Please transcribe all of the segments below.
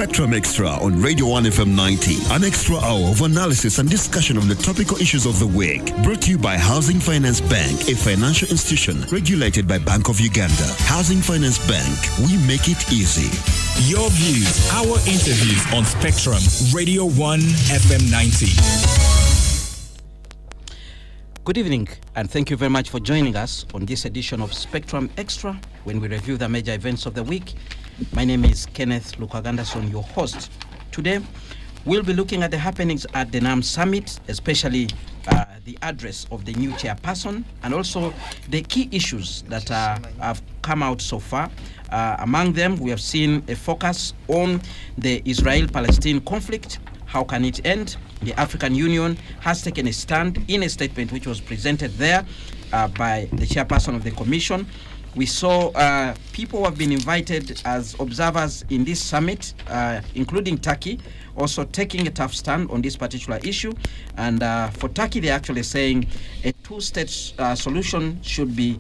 Spectrum Extra on Radio 1 FM 90. An extra hour of analysis and discussion of the topical issues of the week. Brought to you by Housing Finance Bank, a financial institution regulated by Bank of Uganda. Housing Finance Bank, we make it easy. Your views, our interviews on Spectrum, Radio 1 FM 90. Good evening, and thank you very much for joining us on this edition of Spectrum Extra when we review the major events of the week. My name is Kenneth Lukagandason, your host. Today, we'll be looking at the happenings at the NAM Summit, especially the address of the new chairperson, and also the key issues that have come out so far. Among them, we have seen a focus on the Israel-Palestine conflict. How can it end? The African Union has taken a stand in a statement which was presented there by the chairperson of the commission. We saw people who have been invited as observers in this summit, including Turkey, also taking a tough stand on this particular issue. And for Turkey, they're actually saying a two-state solution should be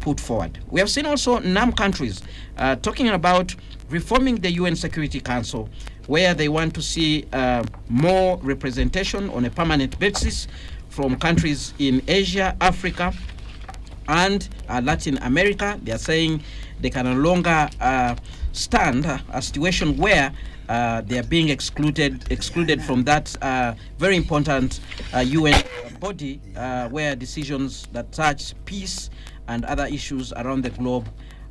put forward. We have seen also NAM countries talking about reforming the UN Security Council, where they want to see more representation on a permanent basis from countries in Asia, Africa, and Latin America. They are saying they can no longer stand a situation where they are being excluded from that very important UN body where decisions that touch peace and other issues around the globe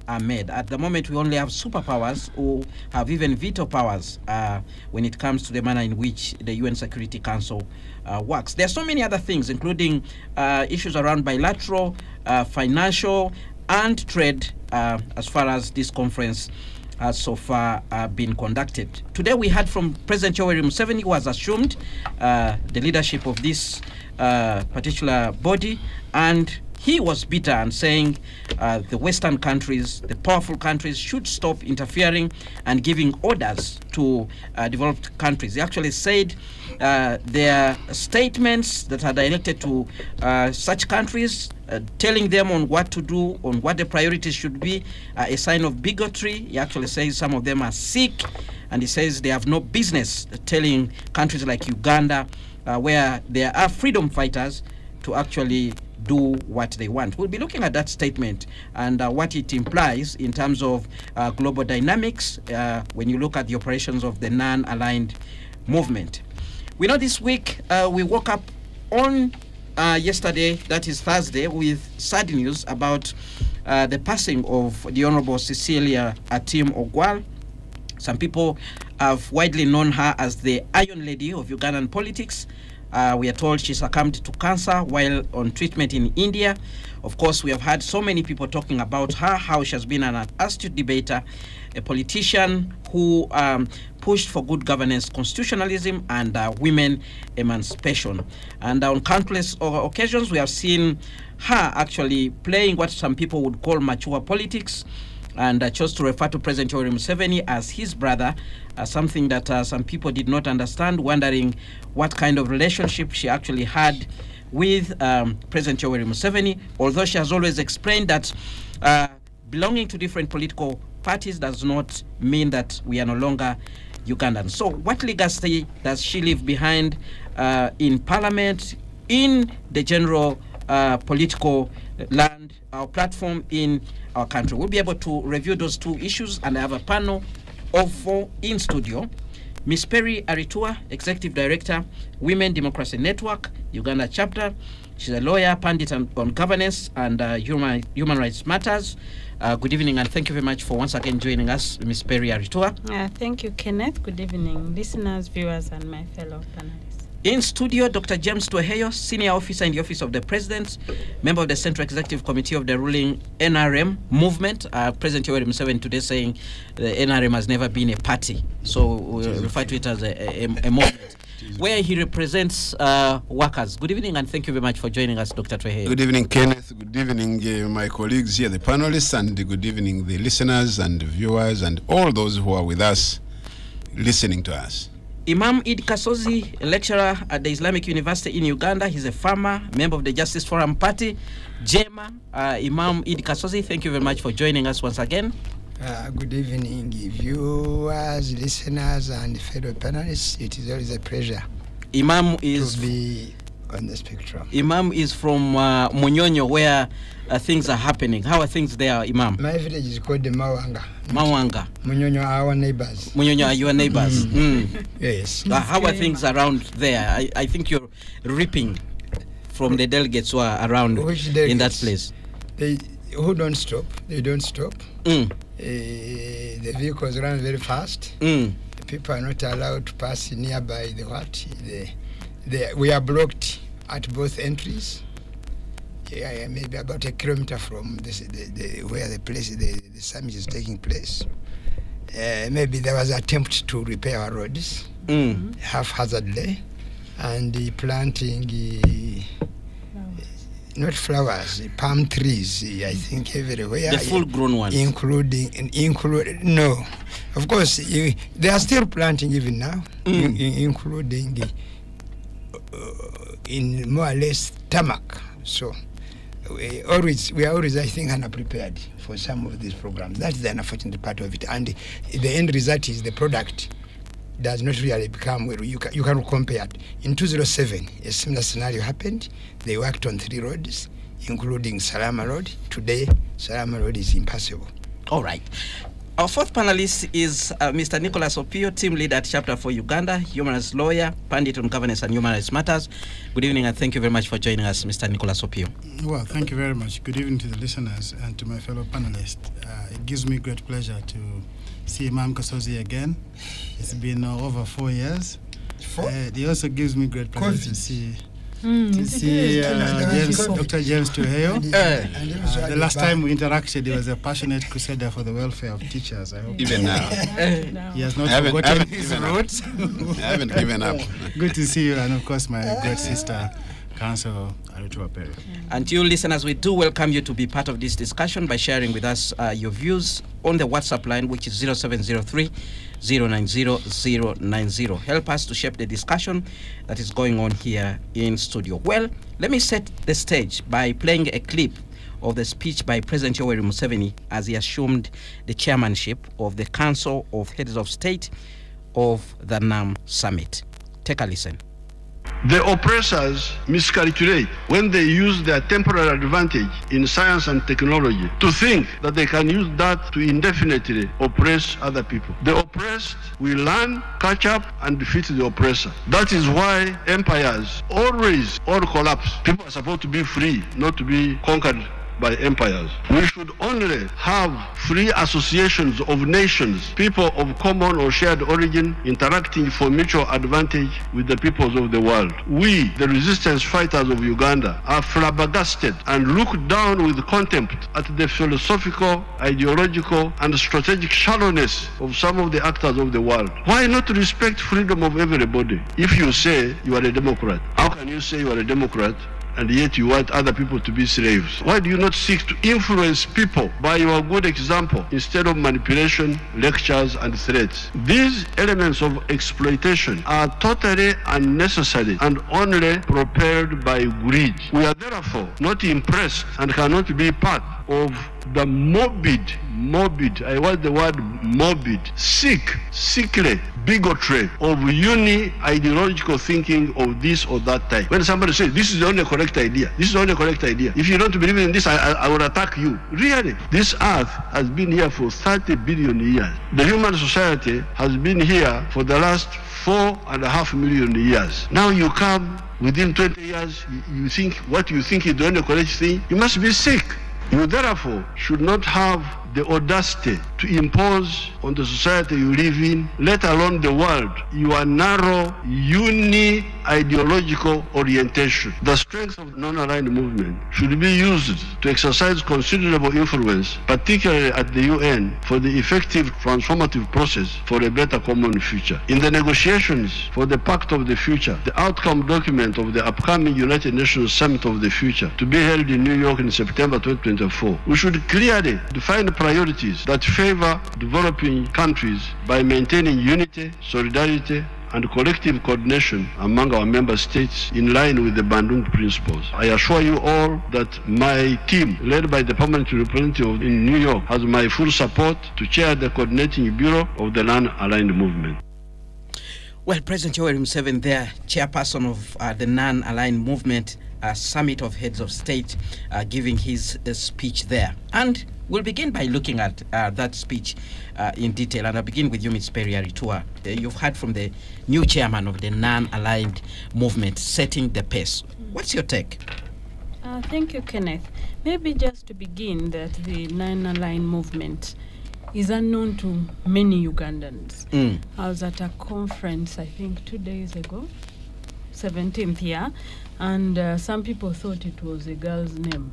are made. At the moment, we only have superpowers who have even veto powers when it comes to the manner in which the UN Security Council works. There are so many other things, including issues around bilateral, financial, and trade as far as this conference has so far been conducted. Today, we heard from President Yoweri Museveni, who has assumed the leadership of this particular body, and he was bitter and saying the Western countries, the powerful countries, should stop interfering and giving orders to developed countries. He actually said their statements that are directed to such countries, telling them on what to do, on what the priorities should be, a sign of bigotry. He actually says some of them are sick, and he says they have no business telling countries like Uganda, where there are freedom fighters, to actually do what they want. We'll be looking at that statement and what it implies in terms of global dynamics when you look at the operations of the non-aligned movement. We know this week we woke up on yesterday, that is Thursday, with sad news about the passing of the Honorable Cecilia Atim Ogwal. Some people have widely known her as the Iron Lady of Ugandan politics. We are told she succumbed to cancer while on treatment in India. Of course, we have had so many people talking about her, how she has been an astute debater, a politician who pushed for good governance, constitutionalism, and women emancipation. And on countless occasions, we have seen her actually playing what some people would call mature politics, and chose to refer to President Yoweri Museveni as his brother, something that some people did not understand, wondering what kind of relationship she actually had with President Yoweri Museveni, although she has always explained that belonging to different political parties does not mean that we are no longer Ugandan. So what legacy does she leave behind in Parliament, in the general political land, our platform in our country? We'll be able to review those two issues, and I have a panel of four in studio. Ms. Perry Aritua, Executive Director, Women Democracy Network, Uganda Chapter. She's a lawyer, pundit on governance and human rights matters. Good evening, and thank you very much for once again joining us, Ms. Perry Aritua. Thank you, Kenneth. Good evening, listeners, viewers, and my fellow panelists. In studio, Dr. James Tweheyo, Senior Officer in the Office of the President, member of the Central Executive Committee of the ruling NRM movement. President Yoweri Museveni today saying the NRM has never been a party, so we refer to it as a movement, where he represents workers. Good evening, and thank you very much for joining us, Dr. Tweheyo. Good evening, Kenneth. Good evening, my colleagues here, the panelists, and good evening, the listeners and the viewers, and all those who are with us, listening to us. Imam Eid Kasozi, a lecturer at the Islamic University in Uganda. He's a farmer, member of the Justice Forum Party, JEMA. Imam Eid Kasozi, thank you very much for joining us once again. Good evening, viewers, listeners, and fellow panelists. It is always a pleasure Imam is to be on the spectrum. Imam is from Munyonyo, where things are happening. How are things there, Imam? My village is called the Mawanga. Mawanga. Munyonyo are our neighbors. Munyonyo are your neighbors. Yes. How are things around there? I think you're reaping from the delegates who are around in that place. They don't stop. They don't stop. The vehicles run very fast. People are not allowed to pass nearby we are blocked at both entries. Maybe about 1 kilometer from where the summit is taking place. Maybe there was an attempt to repair our roads haphazardly, and the planting not flowers, palm trees, I think everywhere. The full-grown ones. Including, no. Of course, they are still planting even now, including in more or less tarmac. So we are always, I think, unprepared for some of these programs. That's the unfortunate part of it. And the end result is the product does not really become where you can compare it. In 2007, a similar scenario happened. They worked on 3 roads, including Salama Road. Today, Salama Road is impassable. All right. Our fourth panelist is Mr. Nicholas Opio, team leader at Chapter for Uganda, human rights lawyer, pundit on governance and human rights matters. Good evening, and thank you very much for joining us, Mr. Nicholas Opio. Well, thank you very much. Good evening to the listeners and to my fellow panelists. It gives me great pleasure to see Imam Kasozi again. It's been over 4 years. It also gives me great pleasure to see Dr. James Tuheo. The last time we interacted, he was a passionate crusader for the welfare of teachers. I hope even now. He has not forgotten his roots. I haven't given up. Good to see you, and of course my great sister, Council Arutua Perry. And you listeners, we do welcome you to be part of this discussion by sharing with us your views on the WhatsApp line, which is 0703 090 090. Help us to shape the discussion that is going on here in studio. Well, let me set the stage by playing a clip of the speech by President Yoweri Museveni as he assumed the chairmanship of the Council of Heads of State of the NAM Summit. Take a listen. The oppressors miscalculate when they use their temporary advantage in science and technology to think that they can use that to indefinitely oppress other people. The oppressed will learn, catch up, and defeat the oppressor. That is why empires always collapse. People are supposed to be free, not to be conquered by empires. We should only have free associations of nations, people of common or shared origin, interacting for mutual advantage with the peoples of the world. We, the resistance fighters of Uganda, are flabbergasted and look down with contempt at the philosophical, ideological, and strategic shallowness of some of the actors of the world. Why not respect freedom of everybody? If you say you are a Democrat, how can you say you are a Democrat and yet you want other people to be slaves? Why do you not seek to influence people by your good example instead of manipulation, lectures, and threats? These elements of exploitation are totally unnecessary and only propelled by greed. We are therefore not impressed and cannot be part of the morbid, I want the word morbid, sickly bigotry of uni-ideological thinking of this or that type. When somebody says, this is the only correct idea, this is the only correct idea, if you don't believe in this, I will attack you. Really, this earth has been here for 30 billion years. The human society has been here for the last 4.5 million years. Now you come, within 20 years, you think what you think is the only correct thing, you must be sick. You therefore should not have the audacity to impose on the society you live in, let alone the world, your narrow, uni-ideological orientation. The strength of non-aligned movement should be used to exercise considerable influence, particularly at the UN, for the effective transformative process for a better common future. In the negotiations for the Pact of the Future, the outcome document of the upcoming United Nations Summit of the Future, to be held in New York in September 2024, we should clearly define priorities that favor developing countries by maintaining unity, solidarity, and collective coordination among our member states in line with the Bandung principles. I assure you all that my team, led by the permanent representative in New York, has my full support to chair the coordinating bureau of the non-aligned movement. Well, President Yoweri Museveni there, chairperson of the non-aligned movement summit of heads of state, giving his speech there. And we'll begin by looking at that speech in detail. And I'll begin with you, Ms. Perry Aritua. You've heard from the new chairman of the non-aligned movement, setting the pace. What's your take? Thank you, Kenneth. Maybe just to begin, that the non-aligned movement is unknown to many Ugandans. I was at a conference, I think 2 days ago, 17th year, and some people thought it was a girl's name.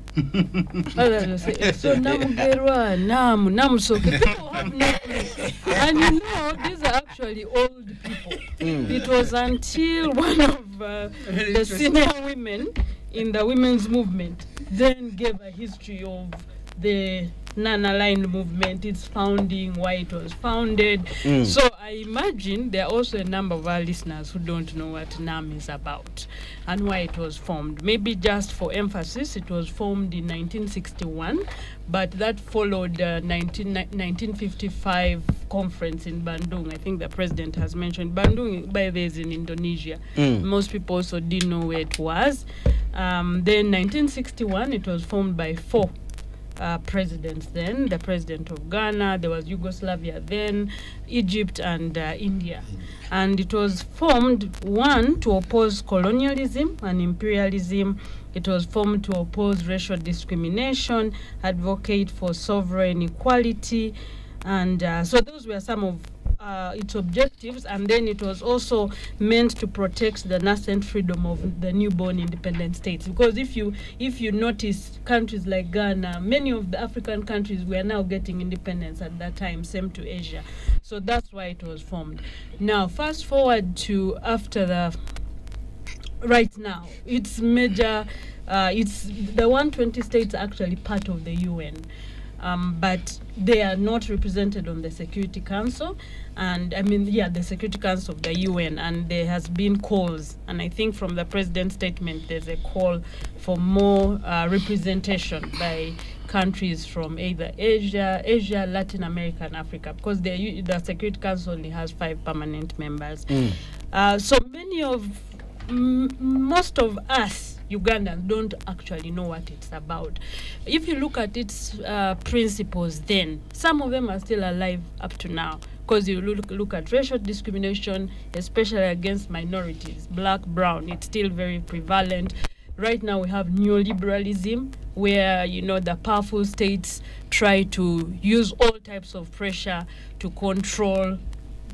Others say, so Namugerwa, Nam, so people have no clue. And you know, these are actually old people. It was until one of the senior women in the women's movement then gave a history of the non-aligned movement, its founding, why it was founded. So I imagine there are also a number of our listeners who don't know what NAM is about and why it was formed. Maybe just for emphasis, it was formed in 1961, but that followed 1955 conference in Bandung. I think the president has mentioned Bandung, by the way, is in Indonesia. Most people also didn't know where it was. Then 1961, it was formed by 4 presidents then, the president of Ghana, there was Yugoslavia then, Egypt and India. And it was formed, one, to oppose colonialism and imperialism. It was formed to oppose racial discrimination, advocate for sovereign equality. And so those were some of its objectives, and then it was also meant to protect the nascent freedom of the newborn independent states. Because if you notice, countries like Ghana, many of the African countries were now getting independence at that time, same to Asia. So that's why it was formed. Now, fast forward to after the, right now, it's major, it's the 120 states are actually part of the UN. But they are not represented on the Security Council, and the Security Council of the UN, and there has been calls, and I think from the president's statement there's a call for more representation by countries from either Asia, Latin America, and Africa, because the Security Council only has 5 permanent members. So most of us Ugandans don't actually know what it's about. If you look at its principles, then some of them are still alive up to now. Because you look at racial discrimination, especially against minorities, black, brown, it's still very prevalent. Right now we have neoliberalism, where the powerful states try to use all types of pressure to control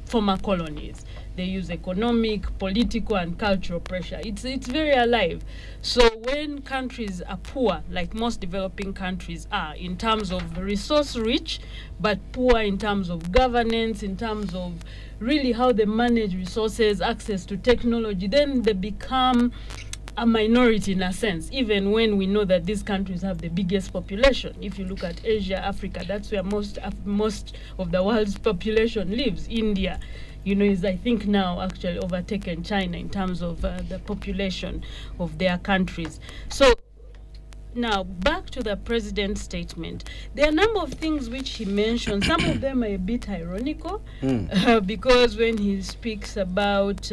former colonies. They use economic, political, and cultural pressure. It's very alive. So when countries are poor, like most developing countries are, in terms of resource rich, but poor in terms of governance, in terms of really how they manage resources, access to technology, then they become a minority in a sense, even when we know that these countries have the biggest population. If you look at Asia, Africa, that's where most of the world's population lives. India, is I think now actually overtaken China in terms of the population of their countries. So now back to the president's statement. There are a number of things which he mentioned. Some of them are a bit ironical because when he speaks about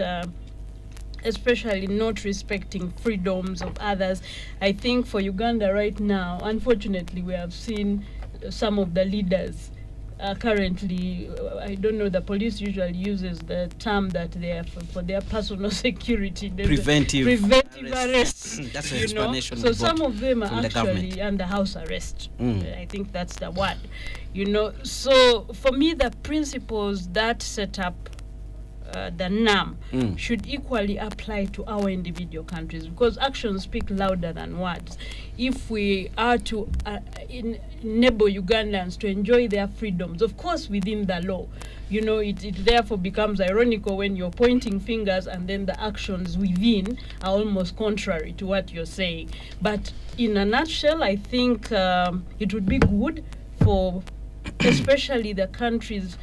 especially not respecting freedoms of others, I think for Uganda right now, unfortunately, we have seen some of the leaders currently, I don't know, the police usually uses the term that they are for their personal security. Preventive arrests. That's an explanation. So some of them are actually under house arrest. I think that's the word. So for me, the principles that set up the NAM should equally apply to our individual countries, because actions speak louder than words. If we are to enable Ugandans to enjoy their freedoms, of course within the law, it therefore becomes ironical when you're pointing fingers and then the actions within are almost contrary to what you're saying. But in a nutshell, I think it would be good for especially the countries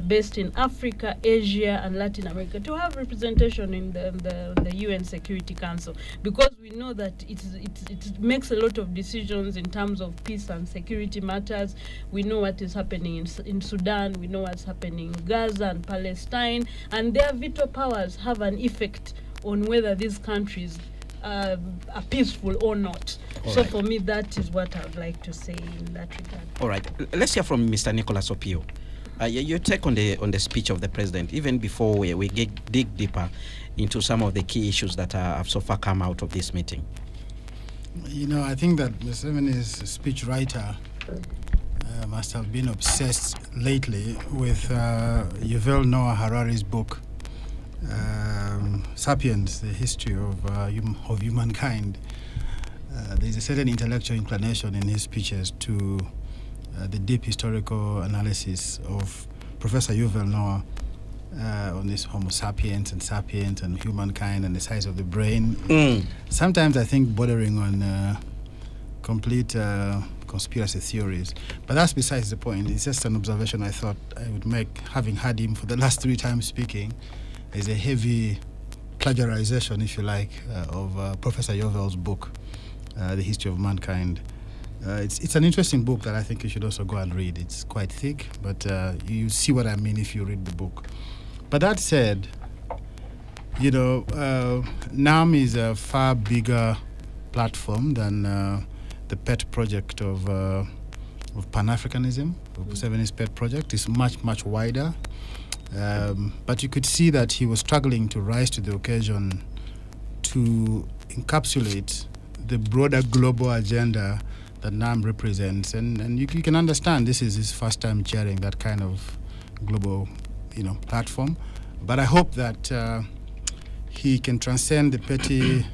based in Africa, Asia, and Latin America to have representation in the UN Security Council, because we know that it makes a lot of decisions in terms of peace and security matters. We know what is happening in Sudan, we know what's happening in Gaza and Palestine, and their veto powers have an effect on whether these countries are peaceful or not. So for me, that is what I would like to say in that regard. All right, let's hear from Mr. Nicholas Opio. Your take on the speech of the president, even before we dig deeper into some of the key issues that have so far come out of this meeting. You know, I think that Museveni's speechwriter must have been obsessed lately with Yuval Noah Harari's book, Sapiens, the history of humankind. There's a certain intellectual inclination in his speeches to the deep historical analysis of Professor Yuval Noah on this Homo sapiens and humankind and the size of the brain. Sometimes I think bordering on complete conspiracy theories. But that's besides the point. It's just an observation I thought I would make, having had him for the last 3 times speaking. There's a heavy plagiarization, if you like, of Professor Yuval's book, The History of Mankind. It's an interesting book that I think you should also go and read. It's quite thick, but you see what I mean if you read the book. But that said, you know, NAM is a far bigger platform than the pet project of Pan-Africanism, of Museveni's pet project. It's much, much wider. But you could see that he was struggling to rise to the occasion to encapsulate the broader global agenda that NAM represents, and you can understand this is his first time chairing that kind of global, platform. But I hope that he can transcend the petty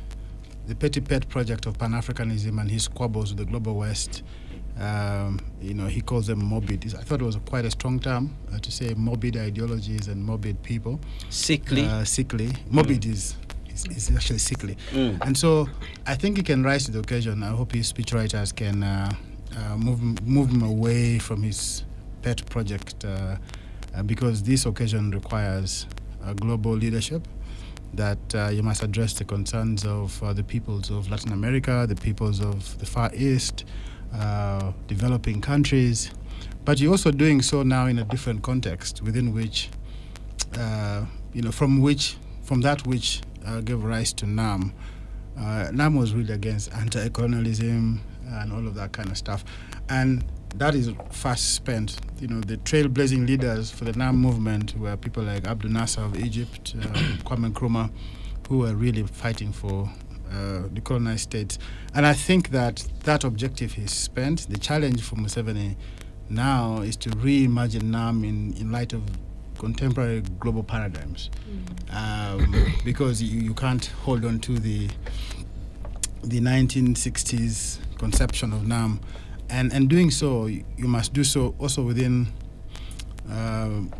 pet project of Pan-Africanism and his squabbles with the global West. He calls them morbid. I thought it was quite a strong term to say morbid ideologies and morbid people. Sickly. Sickly. Morbid is actually sickly. And so I think he can rise to the occasion. I hope his speechwriters can move him away from his pet project because this occasion requires global leadership, that you must address the concerns of the peoples of Latin America, the peoples of the Far East, developing countries, but you're also doing so now in a different context within which, from that which gave rise to NAM. NAM was really against anti-colonialism and all of that kind of stuff, and that is fast spent. The trailblazing leaders for the NAM movement were people like Abdel Nasser of Egypt, Kwame Nkrumah, who were really fighting for the colonized states. And I think that objective is spent. The challenge for Museveni now is to reimagine NAM in light of contemporary global paradigms, because you can't hold on to the 1960s conception of NAM, and doing so, you must do so also within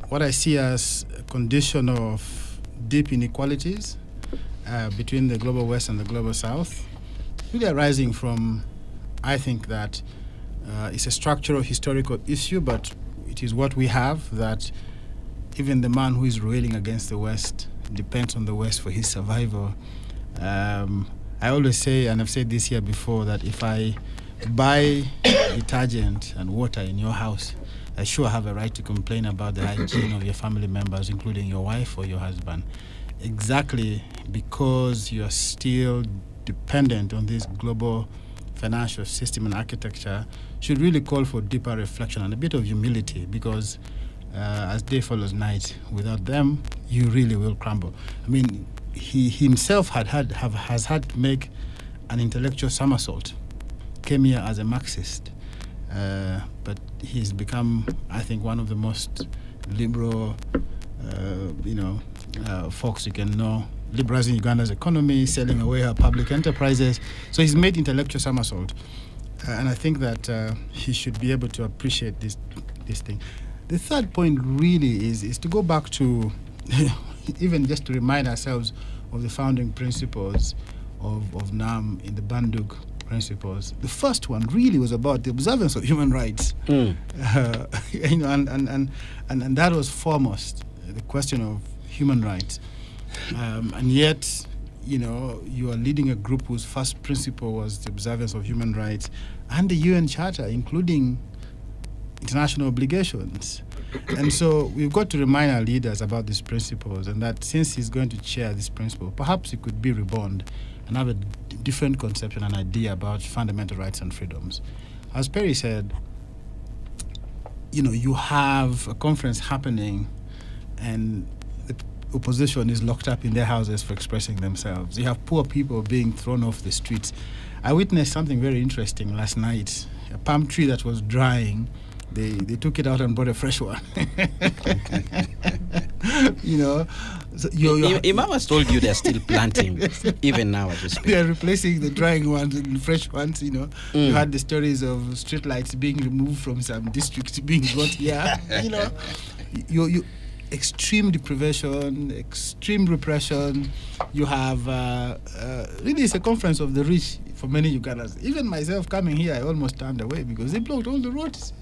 what I see as a condition of deep inequalities between the global West and the global South, really arising from, I think that it's a structural historical issue, but it is what we have, that even the man who is railing against the West depends on the West for his survival. I always say, and I've said this here before, that if I buy detergent and water in your house, I sure have a right to complain about the hygiene of your family members, including your wife or your husband. Exactly because you are still dependent on this global financial system and architecture should really call for deeper reflection and a bit of humility, because as day follows night, without them, you really will crumble. I mean, he himself has had to make an intellectual somersault. Came here as a Marxist, but he's become, I think, one of the most liberal, folks you can know, liberalizing Uganda's economy, selling away her public enterprises. So he's made intellectual somersault, and I think that he should be able to appreciate this thing. The third point really is to go back to, even just to remind ourselves of the founding principles of NAM in the Bandung principles. The first one really was about the observance of human rights. And that was foremost, the question of human rights. And yet, you are leading a group whose first principle was the observance of human rights and the UN Charter, including international obligations. And so we've got to remind our leaders about these principles, and that since he's going to chair this principle, perhaps he could be reborn and have a different conception and idea about fundamental rights and freedoms. As Perry said, you have a conference happening and the opposition is locked up in their houses for expressing themselves. You have poor people being thrown off the streets. I witnessed something very interesting last night. A palm tree that was drying, they took it out and brought a fresh one. So Imam has told you they're still planting, even now as we speak. They're replacing the drying ones with fresh ones. You had the stories of streetlights being removed from some districts being brought here. You extreme deprivation, extreme repression. You have really, it's a conference of the rich for many Ugandans. Even myself coming here, I almost turned away because they blocked all the roads.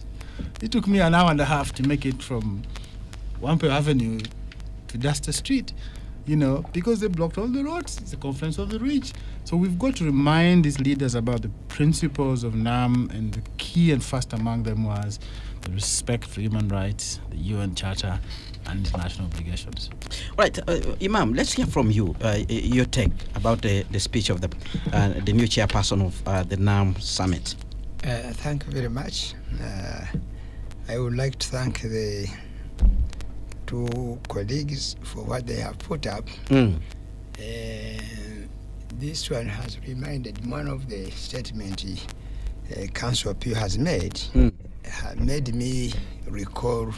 It took me an hour and a half to make it from Wampe Avenue to Duster Street, because they blocked all the roads. It's a conference of the rich. So we've got to remind these leaders about the principles of NAM, and the key and first among them was the respect for human rights, the UN Charter, and international obligations. Right, Imam, let's hear from you, your take about the speech of the new chairperson of the NAM Summit. Thank you very much. I would like to thank the two colleagues for what they have put up. This one has reminded one of the statements Councillor Pugh has made, made me recall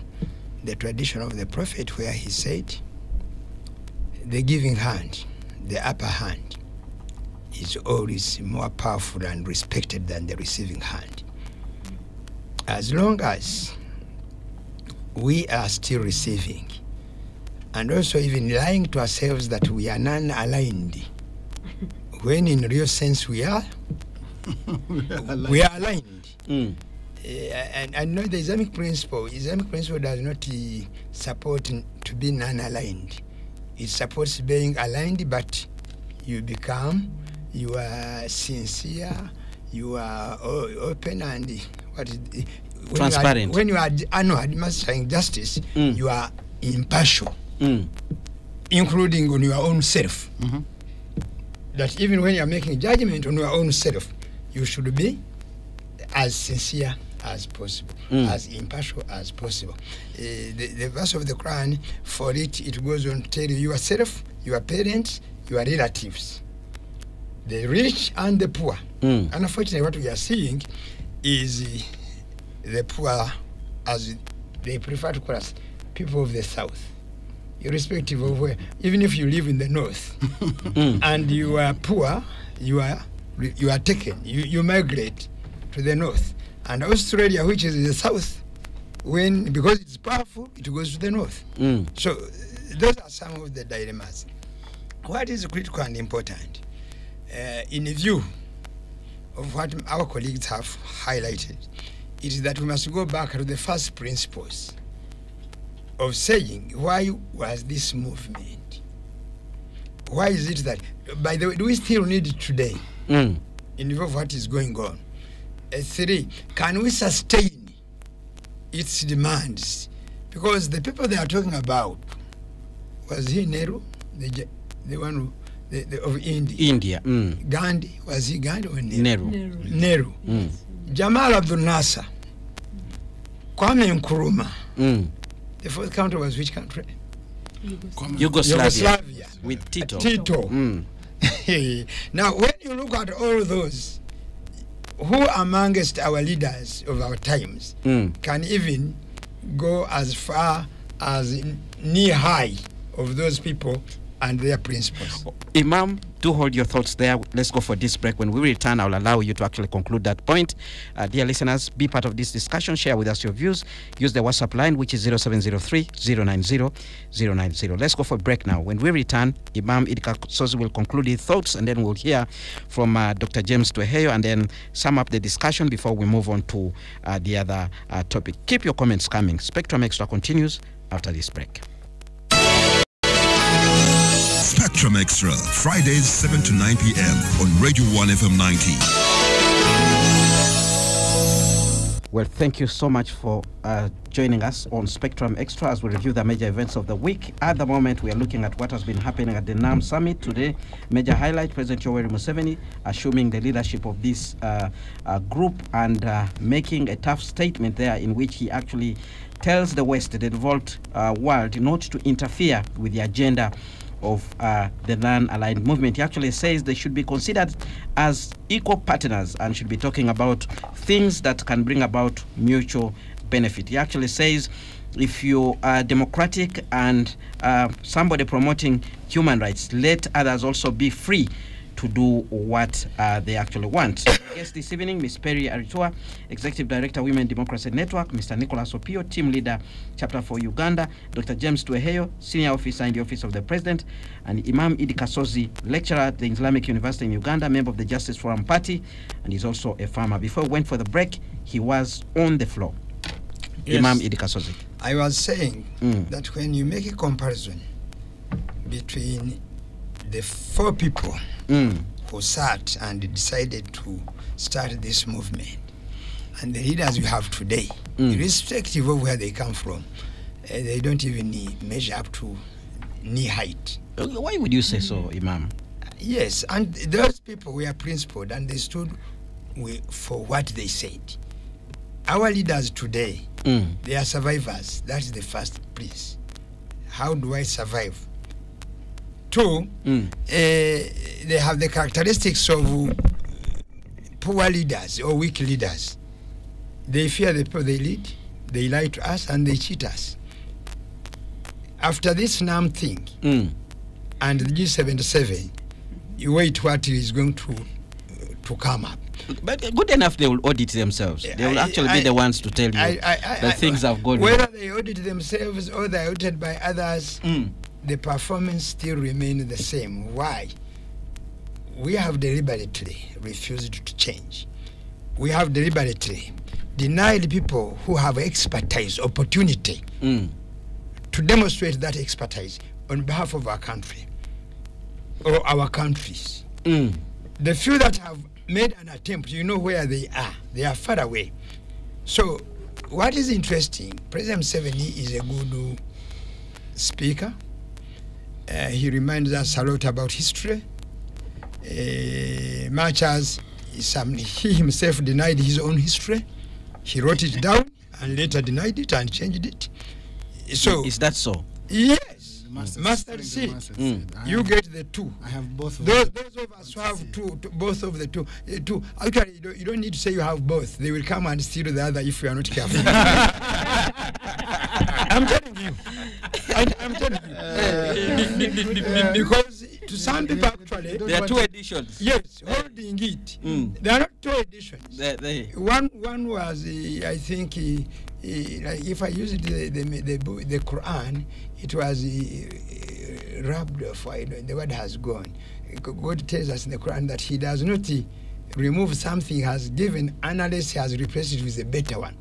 the tradition of the Prophet, where he said, the giving hand, the upper hand, is always more powerful and respected than the receiving hand. As long as we are still receiving, and also even lying to ourselves that we are non-aligned, when in real sense we are aligned. And know the Islamic principle does not support to be non-aligned. It supports being aligned, but you are sincere, you are open, and transparent. When you are administering justice, you are impartial, including on your own self. That even when you are making judgment on your own self, you should be as sincere as possible, as impartial as possible. The verse of the Quran, for it goes on to tell you yourself, your parents, your relatives, the rich and the poor. Unfortunately, what we are seeing is the poor, as they prefer to call us, people of the south, irrespective of where, even if you live in the north and you are poor, you are taken, you migrate to the north. And Australia, which is in the south, because it's powerful, it goes to the north. So those are some of the dilemmas. What is critical and important, in view of what our colleagues have highlighted, is that we must go back to the first principles of saying, why was this movement? Why is it that, by the way, do we still need it today in view of what is going on? 3, can we sustain its demands? Because the people they are talking about, was he Nehru, the one of India? Gandhi, was he Gandhi or Nehru? Nehru. Jamal Abdel Nasser, Kwame Nkrumah. The fourth country was which country? Yugoslavia. With Tito. Now, when you look at all those, who amongst our leaders of our times can even go as far as knee high of those people and their principles. Imam, do hold your thoughts there. Let's go for this break. When we return, I'll allow you to actually conclude that point. Dear listeners, be part of this discussion. Share with us your views. Use the WhatsApp line, which is 0703-090-090. Let's go for a break now. When we return, Imam Idi Kasozi will conclude his thoughts, and then we'll hear from Dr. James Tweheyo, and then sum up the discussion before we move on to the other topic. Keep your comments coming. Spectrum Extra continues after this break. Spectrum Extra, Fridays 7 to 9 p.m. on Radio 1 FM 90. Well, thank you so much for joining us on Spectrum Extra as we review the major events of the week. At the moment, we are looking at what has been happening at the NAM Summit today. Major highlight, President Yoweri Museveni assuming the leadership of this group and making a tough statement there in which he actually tells the West, the developed world, not to interfere with the agenda of the non-aligned movement. He actually says they should be considered as equal partners and should be talking about things that can bring about mutual benefit. He actually says if you are democratic and somebody promoting human rights, let others also be free to do what they actually want. Yes, this evening, Ms. Perry Aritua, Executive Director, Women Democracy Network, Mr. Nicholas Opio, Team Leader, Chapter for Uganda, Dr. James Tweheyo, Senior Officer in the Office of the President, and Imam Idi Kasozi, Lecturer at the Islamic University in Uganda, member of the Justice Forum Party, and he's also a farmer. Before we went for the break, he was on the floor. Yes. Imam Idi Kasozi. I was saying that when you make a comparison between the four people who sat and decided to start this movement and the leaders we have today, irrespective of where they come from, they don't even measure up to knee height. Why would you say so, Imam? Yes, and those people were principled and they stood for what they said. Our leaders today, they are survivors. That is the first place. How do I survive? Two, they have the characteristics of poor leaders or weak leaders. They fear the people they lead, they lie to us, and they cheat us. After this NAM thing and the G77, you wait what is going to come up. But good enough, they will audit themselves. They will actually be the ones to tell you that things have gone whether they audit themselves or they are audited by others, the performance still remains the same. Why? We have deliberately refused to change. We have deliberately denied people who have expertise opportunity to demonstrate that expertise on behalf of our country or our countries. The few that have made an attempt, you know where they are. They are far away. So what is interesting, President Museveni is a good speaker. He reminds us a lot about history, much as he himself denied his own history. He wrote it down and later denied it and changed it. So is that so? Yes. Master said, you get the two. I have both of them. Those of us who have both of the two. Actually, you don't need to say you have both. They will come and steal the other if you are not careful. I'm telling you. I'm telling you. Because to some people, actually, there are two editions. Yes, holding it. There are not two editions. One was, I think, like if I use it, the Quran, it was rubbed off. The word has gone. God tells us in the Quran that He does not remove something He has given unless He has replaced it with a better one.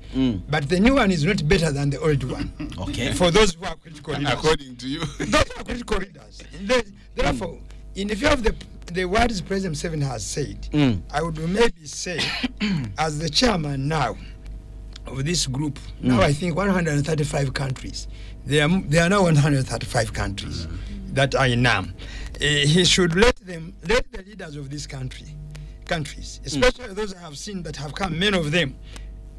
But the new one is not better than the old one. Okay. For those who are critical readers. According to you. Those are critical readers. Therefore, in view of the words President Museveni has said, I would maybe say, as the chairman now of this group, now I think 135 countries. There are now 135 countries that are in NAM. He should let the leaders of these countries, especially those I have seen that have come, many of them,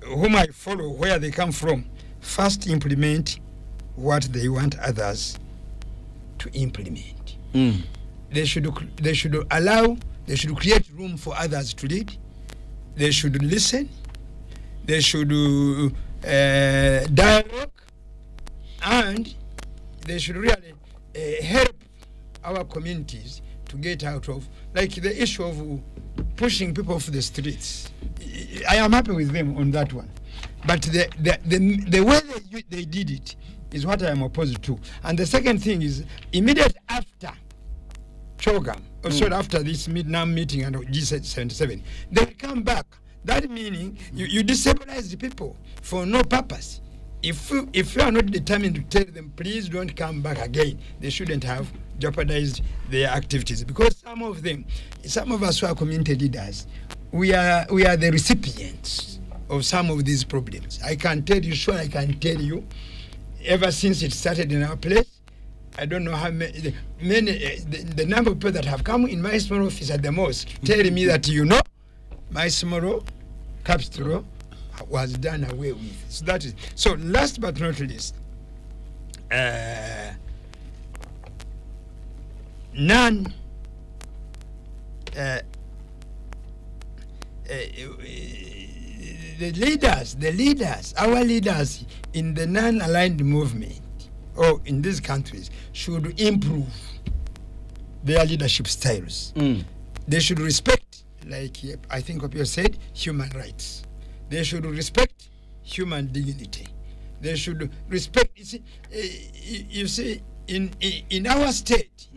whom I follow where they come from, first implement what they want others to implement. They should create room for others to lead. They should listen. They should dialogue, and they should really help our communities to get out of, like the issue of pushing people off the streets. I am happy with them on that one. But the way they did it is what I am opposed to. And the second thing is, immediate after CHOGM, sorry, after this NAM meeting and G77, they will come back. That meaning you destabilize the people for no purpose. If you are not determined to tell them, please don't come back again, they shouldn't have jeopardized their activities. Because some of us who are community leaders, we are the recipients of some of these problems. I can tell you, ever since it started in our place, I don't know how many, the number of people that have come in my small office at the most, telling me that, my small capital was done away with. So that is, so last but not least, our leaders in the non-aligned movement or in these countries should improve their leadership styles. They should respect, like I think Opio said, human rights. They should respect human dignity. They should respect. You see, in our state,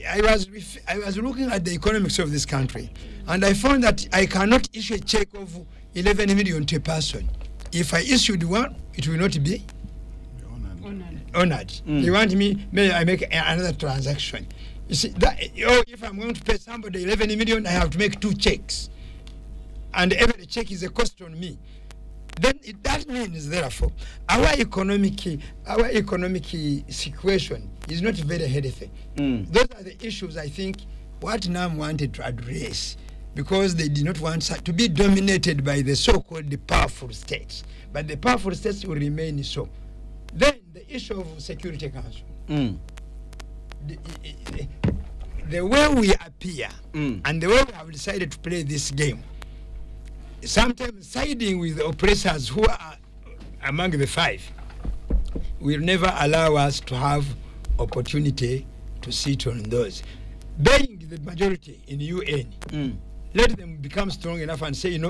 I was looking at the economics of this country, and I found that I cannot issue a check of 11 million to a person. If I issued one, it will not be honored. They want me, may I make another transaction. You see, if I'm going to pay somebody 11 million, I have to make 2 checks. And every check is a cost on me. Then that means, therefore, our economic situation is not very healthy. Those are the issues, I think, what NAM wanted to address, because they did not want to be dominated by the so-called powerful states. But the powerful states will remain so. Then the issue of Security Council. The way we appear and the way we have decided to play this game, sometimes siding with the oppressors who are among the 5 will never allow us to have opportunity to sit on those. Being the majority in UN, let them become strong enough and say,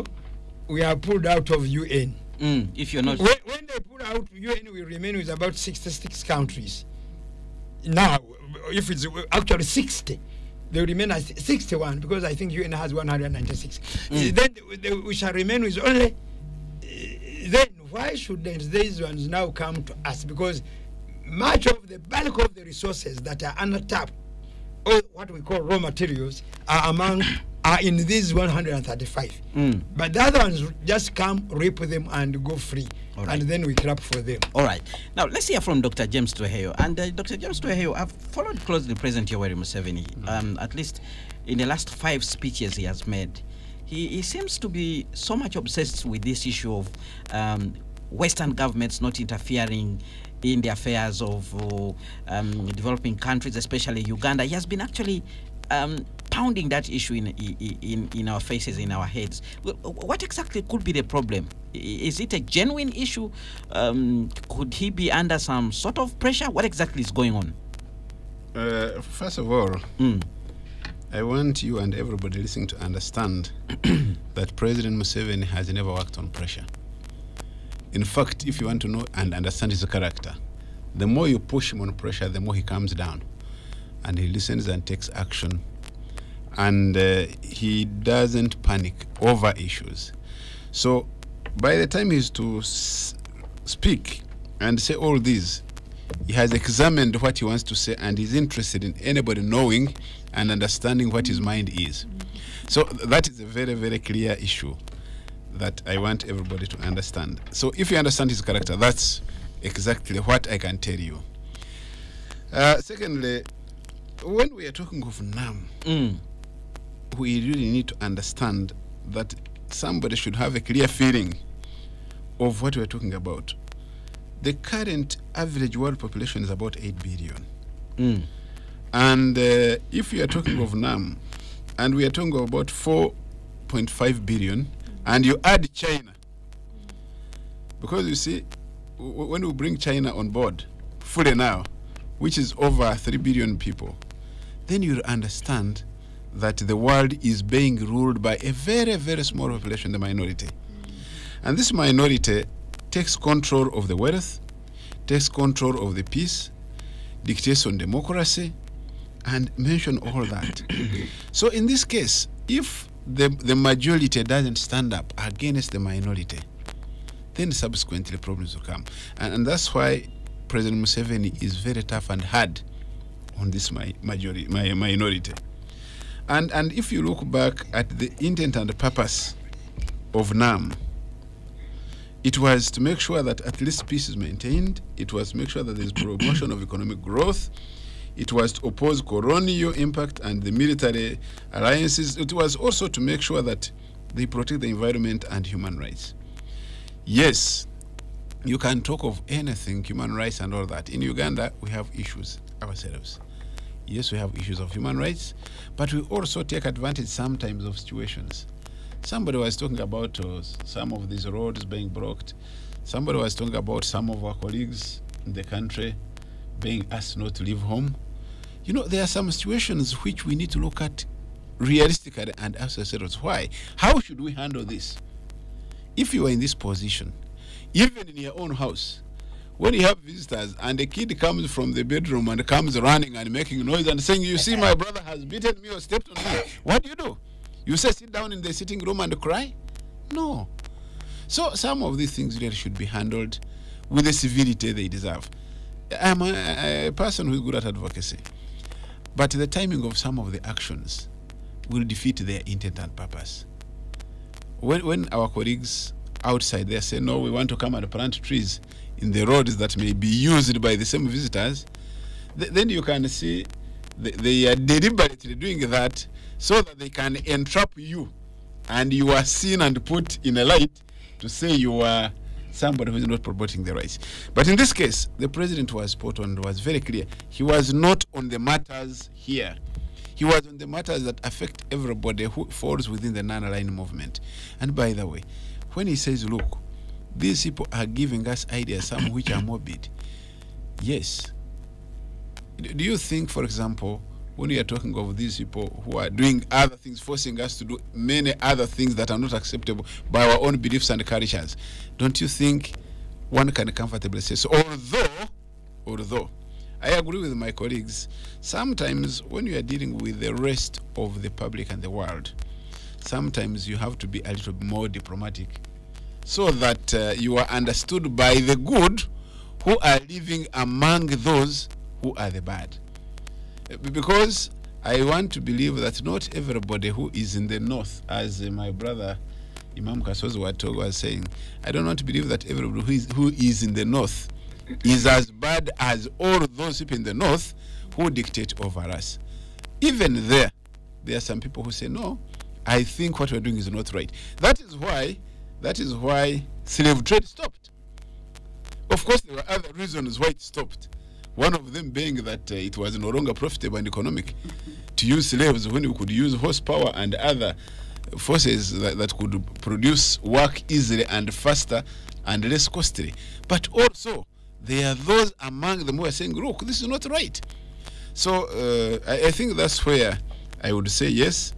we are pulled out of UN. If you're not... When they pull out, UN will remain with about 66 countries. Now, if it's actually 60, they will remain as 61, because I think UN has 196. Then we shall remain with only... then why shouldn't these ones now come to us? Because much of the bulk of the resources that are untapped, or what we call raw materials, are in these 135. But the other ones just come, rape them, and go free. And then we clap for them. All right. Now, let's hear from Dr. James Tweheyo. And Dr. James Tweheyo, I've followed closely President Yoweri Museveni, at least in the last 5 speeches he has made. He seems to be so much obsessed with this issue of Western governments not interfering in the affairs of developing countries, especially Uganda. He has been actually pounding that issue in our faces, in our heads. What exactly could be the problem? Is it a genuine issue? Could he be under some sort of pressure? What exactly is going on? First of all, I want you and everybody listening to understand that President Museveni has never worked on pressure. In fact, if you want to know and understand his character, the more you push him on pressure, the more he calms down. And he listens and takes action. And he doesn't panic over issues. So by the time he's to speak and say all these, he has examined what he wants to say and is interested in anybody knowing and understanding what his mind is. So that is a very, very clear issue that I want everybody to understand. So if you understand his character, that's exactly what I can tell you. Secondly, when we are talking of NAM, we really need to understand that somebody should have a clear feeling of what we're talking about. The current average world population is about 8 billion. And if we are talking of NAM, and we are talking about 4.5 billion, and you add China, because you see, when we bring China on board fully now, which is over 3 billion people, then you'll understand that the world is being ruled by a very, very small population, the minority. And this minority takes control of the wealth, takes control of the peace, dictates on democracy, and mention all that. So in this case, if the majority doesn't stand up against the minority, then subsequently problems will come. And that's why President Museveni is very tough and hard on this minority. And if you look back at the intent and the purpose of NAM, it was to make sure that at least peace is maintained. It was to make sure that there is promotion of economic growth. It was to oppose colonial impact and the military alliances. It was also to make sure that they protect the environment and human rights. Yes, you can talk of anything, human rights and all that. In Uganda, we have issues ourselves. Yes, we have issues of human rights, but we also take advantage sometimes of situations. Somebody was talking about some of these roads being blocked. Somebody was talking about some of our colleagues in the country being asked not to leave home. You know, there are some situations which we need to look at realistically and ask ourselves, why? How should we handle this? If you are in this position, even in your own house, when you have visitors and a kid comes from the bedroom and comes running and making noise and saying, you see, my brother has beaten me or stepped on me, what do? You say sit down in the sitting room and cry? No. So some of these things really should be handled with the civility they deserve. I'm a person who is good at advocacy, but the timing of some of the actions will defeat their intent and purpose. When our colleagues outside there say, no, we want to come and plant trees in the roads that may be used by the same visitors, then you can see they are deliberately doing that so that they can entrap you and you are seen and put in a light to say you are somebody who is not promoting the rights. But in this case, the president was spot on, was very clear. He was not on the matters here. He was on the matters that affect everybody who falls within the non-aligned movement. And by the way, when he says, look, these people are giving us ideas, some which are morbid. Yes. Do you think, for example, when we are talking of these people who are doing other things, forcing us to do many other things that are not acceptable by our own beliefs and cultures, don't you think one can comfortably say so? Although, I agree with my colleagues, sometimes when you are dealing with the rest of the public and the world, sometimes you have to be a little more diplomatic so that you are understood by the good who are living among those who are the bad. Because I want to believe that not everybody who is in the north, as my brother Imam Kasozi was saying, I don't want to believe that everybody who is in the north is as bad as all those people in the north who dictate over us. Even there are some people who say, no, I think what we're doing is not right. That is why slave trade stopped. Of course, there were other reasons why it stopped. One of them being that it was no longer profitable and economic to use slaves when you could use horsepower and other forces that could produce work easily and faster and less costly. But also, there are those among them who are saying, look, this is not right. So I think that's where I would say, yes,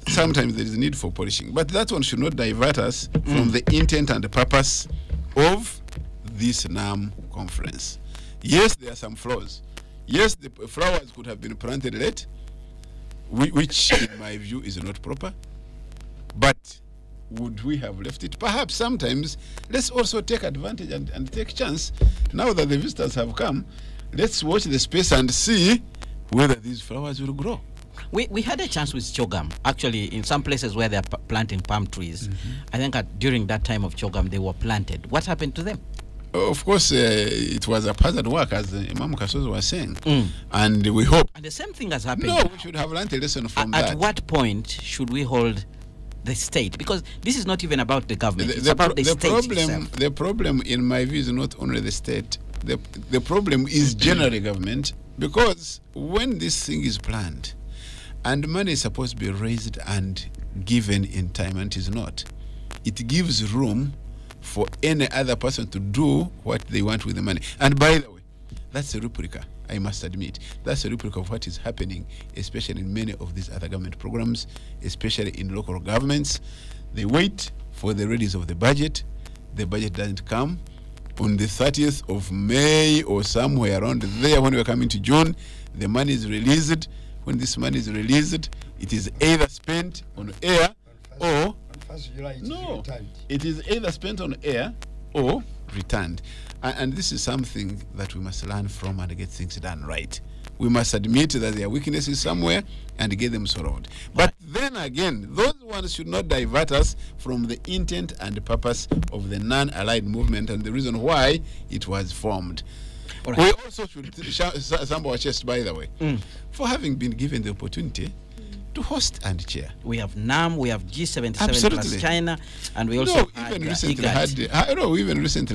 sometimes there is a need for polishing. But that one should not divert us from the intent and the purpose of this NAM conference. Yes, there are some flaws. Yes, the flowers could have been planted late, which in my view is not proper. But would we have left it? Perhaps sometimes let's also take advantage and take chance. Now that the visitors have come, let's watch the space and see whether these flowers will grow. We had a chance with Chogam. Actually, in some places where they're planting palm trees, I think during that time of Chogam, they were planted. What happened to them? Of course, it was a hazard work, as Imam Kasozi was saying, and we hope. And the same thing has happened. No, we should have learned a lesson from that. At what point should we hold the state? Because this is not even about the government; it's about the state itself. The problem, in my view, is not only the state. The problem is generally government, because when this thing is planned, and money is supposed to be raised and given in time, and it is not, it gives room for any other person to do what they want with the money. And by the way, That's a replica, I must admit. That's a replica of what is happening, especially in many of these other government programs, especially in local governments. They wait for the release of the budget. The budget doesn't come. On the 30th of May or somewhere around there, when we're coming to June, the money is released. When this money is released, it is either spent on air or... No, it is either spent on air or returned. And this is something that we must learn from and get things done right. We must admit that there are weaknesses somewhere and get them solved. But then again, those ones should not divert us from the intent and the purpose of the non-aligned movement and the reason why it was formed. Right. We also should stamp our chest, by the way, for having been given the opportunity to host and chair. We have NAM, we have G77 Absolutely. plus China, and we also even recently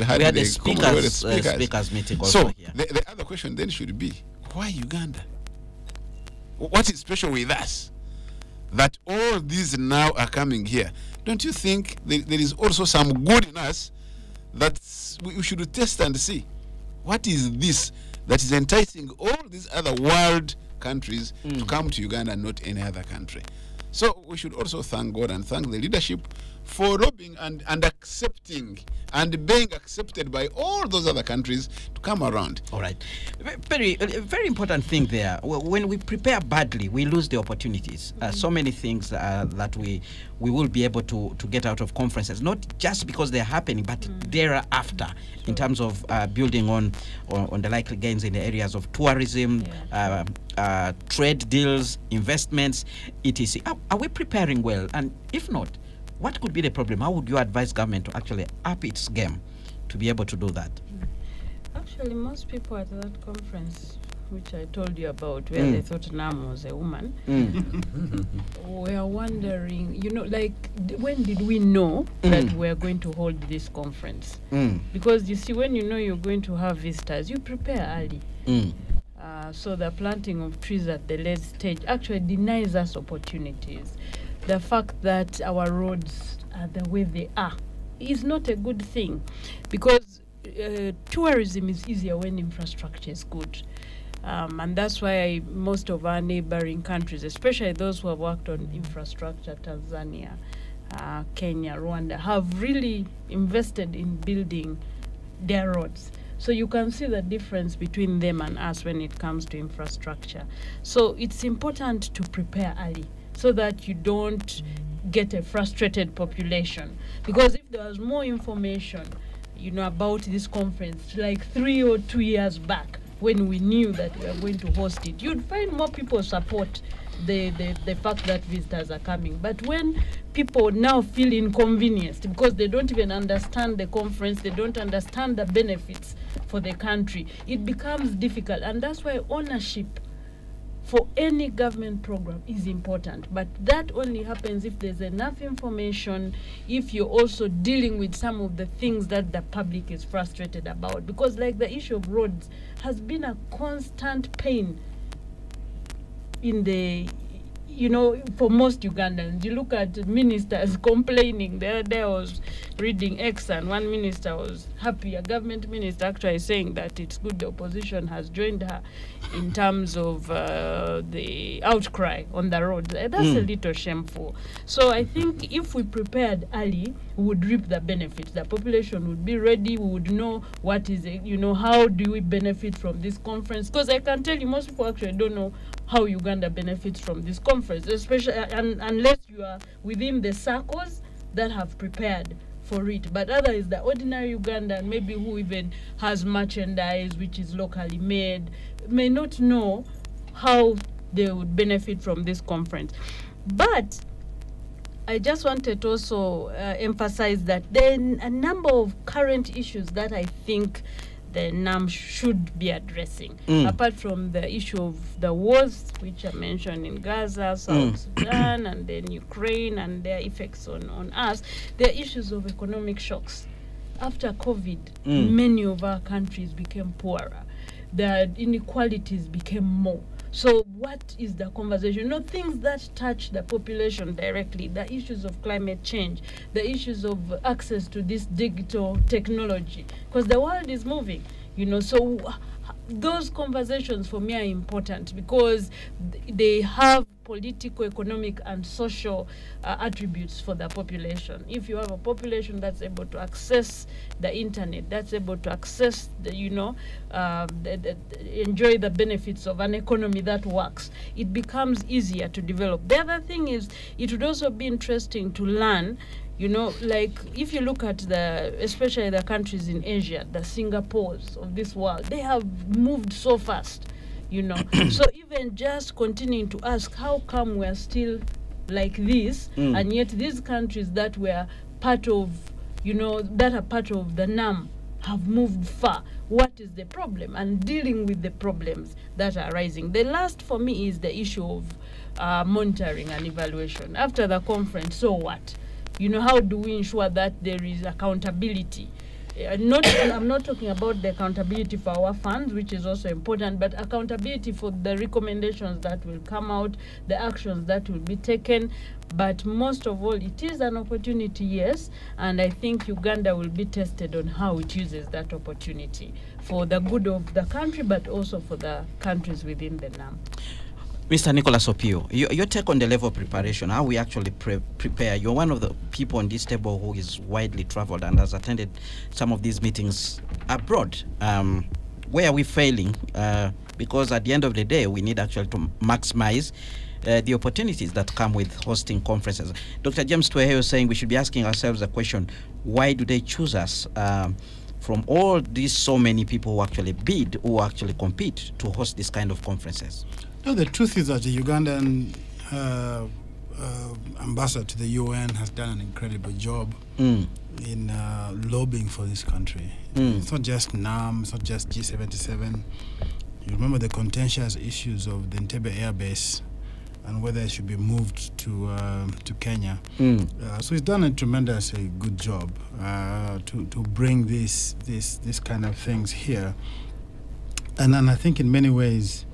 had the speakers meeting also so here. The other question then should be, why Uganda? What is special with us that all these now are coming here? Don't you think there is also some good in us that we should test and see? What is this that is enticing all these other world countries to come to Uganda and not any other country? So we should also thank God and thank the leadership for lobbying and accepting and being accepted by all those other countries to come around. All right. Very important thing there. When we prepare badly, we lose the opportunities. So many things that we will be able to get out of conferences, not just because they're happening, but thereafter, in terms of building on the likely gains in the areas of tourism, trade deals, investments, etc. Are we preparing well? And if not, what could be the problem? How would you advise government to actually up its game to be able to do that? Actually, most people at that conference, which I told you about, where they thought Nam was a woman, were wondering, like, when did we know that we're going to hold this conference? Because you see, when you know you're going to have visitors, you prepare early. So the planting of trees at the late stage actually denies us opportunities. The fact that our roads are the way they are is not a good thing, because tourism is easier when infrastructure is good. And that's why most of our neighboring countries, especially those who have worked on infrastructure, Tanzania, Kenya, Rwanda, have really invested in building their roads. So you can see the difference between them and us when it comes to infrastructure. So it's important to prepare early, so that you don't get a frustrated population. Because if there was more information, about this conference, like 3 or 2 years back, when we knew that we were going to host it, you'd find more people support the fact that visitors are coming. But when people now feel inconvenienced because they don't even understand the conference, they don't understand the benefits for the country, it becomes difficult. And that's why ownership for any government program is important, but that only happens if there's enough information, if you're also dealing with some of the things that the public is frustrated about. Because like the issue of roads has been a constant pain in the, for most Ugandans. You look at ministers complaining. The other day I was reading X, and one minister was happy, a government minister actually, saying that it's good the opposition has joined her in terms of the outcry on the roads. That's a little shameful. So I think if we prepared early, we would reap the benefits. The population would be ready. We would know what is it, how do we benefit from this conference? Because I can tell you, most people actually don't know how Uganda benefits from this conference, especially unless you are within the circles that have prepared for it. But other is the ordinary Ugandan, maybe who even has merchandise which is locally made, may not know how they would benefit from this conference. But I just wanted to also emphasize that there are a number of current issues that I think the NAM should be addressing, apart from the issue of the wars, which are mentioned in Gaza, South Sudan, and then Ukraine, and their effects on us. There are issues of economic shocks. After COVID, many of our countries became poorer. The inequalities became more. So what is the conversation? Things that touch the population directly, the issues of climate change, the issues of access to this digital technology, because the world is moving, so those conversations for me are important because they have political, economic, and social attributes for the population. If you have a population that's able to access the internet, that's able to access the, enjoy the benefits of an economy that works, it becomes easier to develop. The other thing is, it would also be interesting to learn, like if you look at especially the countries in Asia, the Singapores of this world, they have moved so fast, So even just continuing to ask, how come we're still like this, and yet these countries that were part of, that are part of the NAM have moved far. What is the problem? And dealing with the problems that are rising. The last for me is the issue of monitoring and evaluation. After the conference, so what? How do we ensure that there is accountability? I'm not talking about the accountability for our funds, which is also important, but accountability for the recommendations that will come out, the actions that will be taken. But most of all, it is an opportunity, yes, and I think Uganda will be tested on how it uses that opportunity for the good of the country, but also for the countries within the NAM. Mr. Nicholas Opio, your take on the level of preparation, how we actually prepare. You're one of the people on this table who is widely traveled and has attended some of these meetings abroad. Where are we failing? Because at the end of the day, we need actually to maximize the opportunities that come with hosting conferences. Dr. James Tweheyo is saying we should be asking ourselves the question, why do they choose us? From all these so many people who actually bid, who actually compete to host this kind of conferences? No, the truth is that the Ugandan ambassador to the UN has done an incredible job in lobbying for this country. It's not just NAM, it's not just G77. You remember the contentious issues of the Entebbe Air Base and whether it should be moved to Kenya. So he's done a tremendous good job to bring this kind of things here. And I think in many ways,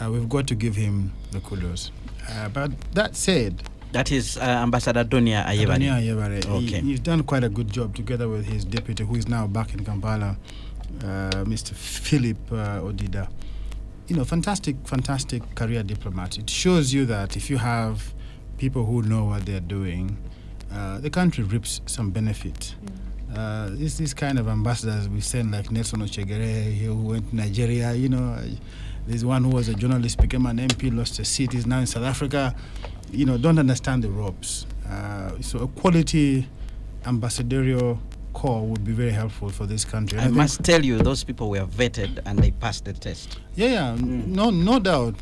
we've got to give him the kudos. But that said... That is Ambassador Donia Ayebare. Donia Ayebare. Okay. He's done quite a good job together with his deputy, who is now back in Kampala, Mr. Philip Odida. Fantastic career diplomat. It shows you that if you have people who know what they're doing, the country reaps some benefit. This kind of ambassadors we send, like Nelson Ochegere, who went to Nigeria, There's one who was a journalist, became an MP, lost a seat, is now in South Africa, don't understand the ropes. So a quality ambassadorial corps would be very helpful for this country. I must tell you, those people were vetted and they passed the test. Yeah, no doubt.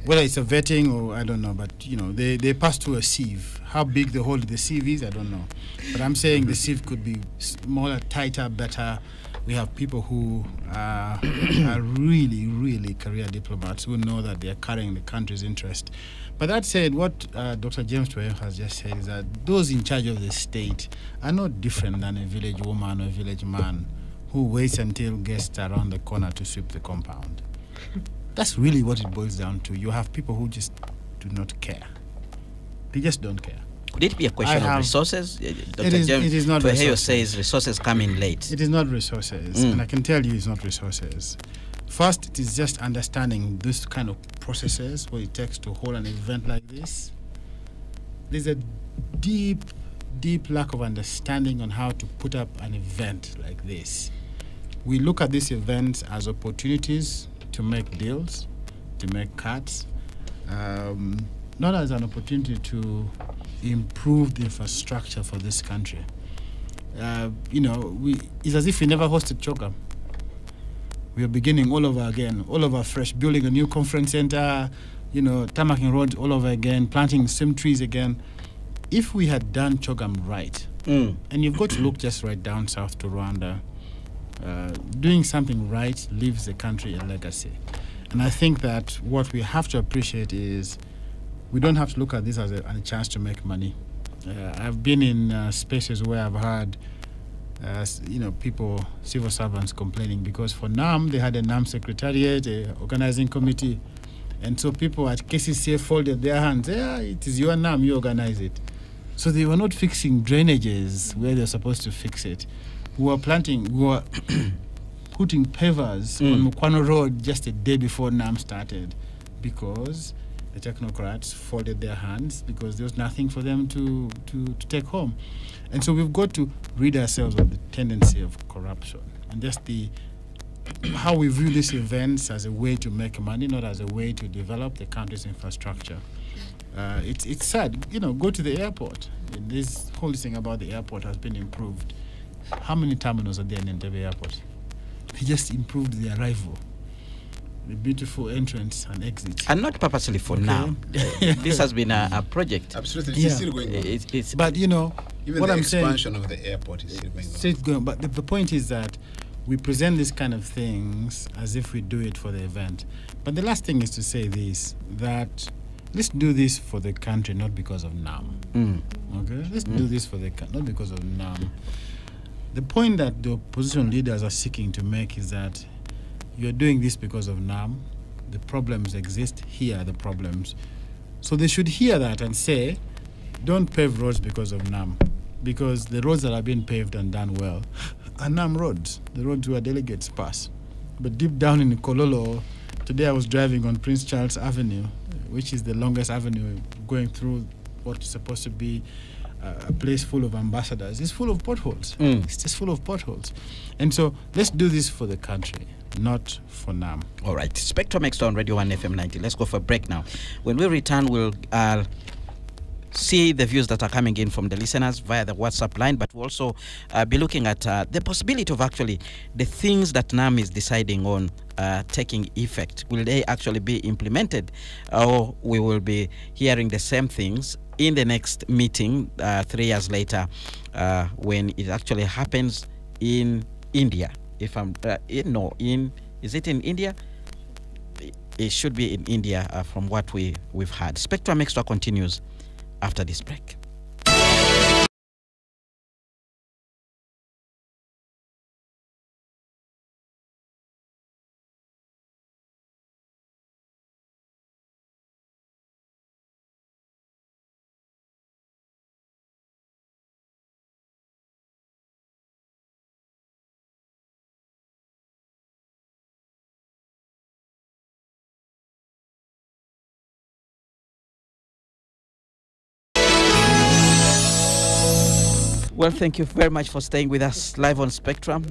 Whether it's a vetting or I don't know, but they pass through a sieve. How big the hole of the sieve is, I don't know. But I'm saying the sieve could be smaller, tighter, better. We have people who are really, really career diplomats who know that they are carrying the country's interest. But that said, what Dr. James Tweheyo has just said is that those in charge of the state are not different than a village woman or a village man who waits until guests are around the corner to sweep the compound. That's really what it boils down to. You have people who just do not care. They just don't care. Could it be a question of resources? Dr. It is not resources. Tweheyo says resources come in late. It is not resources, and I can tell you it's not resources. First, it is just understanding this kind of processes, what it takes to hold an event like this. There's a deep lack of understanding on how to put up an event like this. We look at these events as opportunities to make deals, to make cuts, not as an opportunity to improve the infrastructure for this country. It's as if we never hosted CHOGM. We are beginning all over again, all over fresh, building a new conference center, tarmacking roads all over again, planting same trees again. If we had done CHOGM right, and you've got to look just right down south to Rwanda, doing something right leaves the country a legacy. And I think that what we have to appreciate is we don't have to look at this as a chance to make money. I've been in spaces where I've had, people, civil servants complaining because for NAM, they had a NAM secretariat, a organizing committee, and so people at KCCA folded their hands. Yeah, it is your NAM, you organize it. So they were not fixing drainages where they're supposed to fix it. we were putting pavers on Mukwano Road just a day before NAM started, because the technocrats folded their hands because there was nothing for them to take home. And so we've got to rid ourselves of the tendency of corruption and just how we view these events as a way to make money, not as a way to develop the country's infrastructure. It's sad, go to the airport. This whole thing about the airport has been improved. How many terminals are there in Entebbe Airport? They just improved the arrival, the beautiful entrance and exit. And not purposely for now. This has been a project. Absolutely, it's still going on. But even what the I'm expansion of the airport is still going on. But the point is that we present these kind of things as if we do it for the event. But the last thing is to say this, that let's do this for the country, not because of NAM. Okay? Let's do this for the country, not because of NAM. The point that the opposition leaders are seeking to make is that you're doing this because of NAM. The problems exist. Here are the problems. So they should hear that and say, don't pave roads because of NAM. Because the roads that are being paved and done well are NAM roads, the roads where delegates pass. But deep down in Kololo, today I was driving on Prince Charles Avenue, which is the longest avenue going through what is supposed to be a place full of ambassadors. It's full of potholes. It's just full of potholes. And so let's do this for the country, not for NAM. All right. Spectrum Extra on Radio 1 FM 90. Let's go for a break now. When we return, we'll see the views that are coming in from the listeners via the WhatsApp line, but we'll also be looking at the possibility of actually the things that NAM is deciding on taking effect. Will they actually be implemented, or we will be hearing the same things in the next meeting 3 years later when it actually happens in India? If I'm is it in India? It should be in India from what we've heard. Spectrum Extra continues after this break. Well, thank you very much for staying with us live on Spectrum,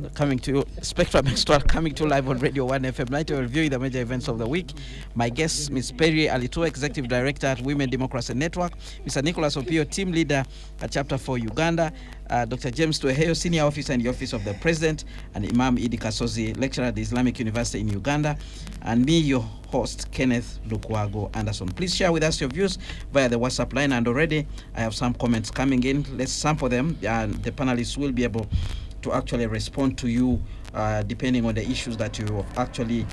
Spectrum Extra, coming to live on Radio 1 FM 90, reviewing the major events of the week. My guest, Ms. Perry Alitua, Executive Director at Women Democracy Network, Mr. Nicholas Opio, Team Leader at Chapter 4 Uganda, Dr. James Tueheyo, Senior Officer in the Office of the President, and Imam Idi Kasozi, Lecturer at the Islamic University in Uganda, and me, your host, Kenneth Lukwago Anderson. Please share with us your views via the WhatsApp line, and already I have some comments coming in. Let's sample them, and the panelists will be able to actually respond to you depending on the issues that you have actually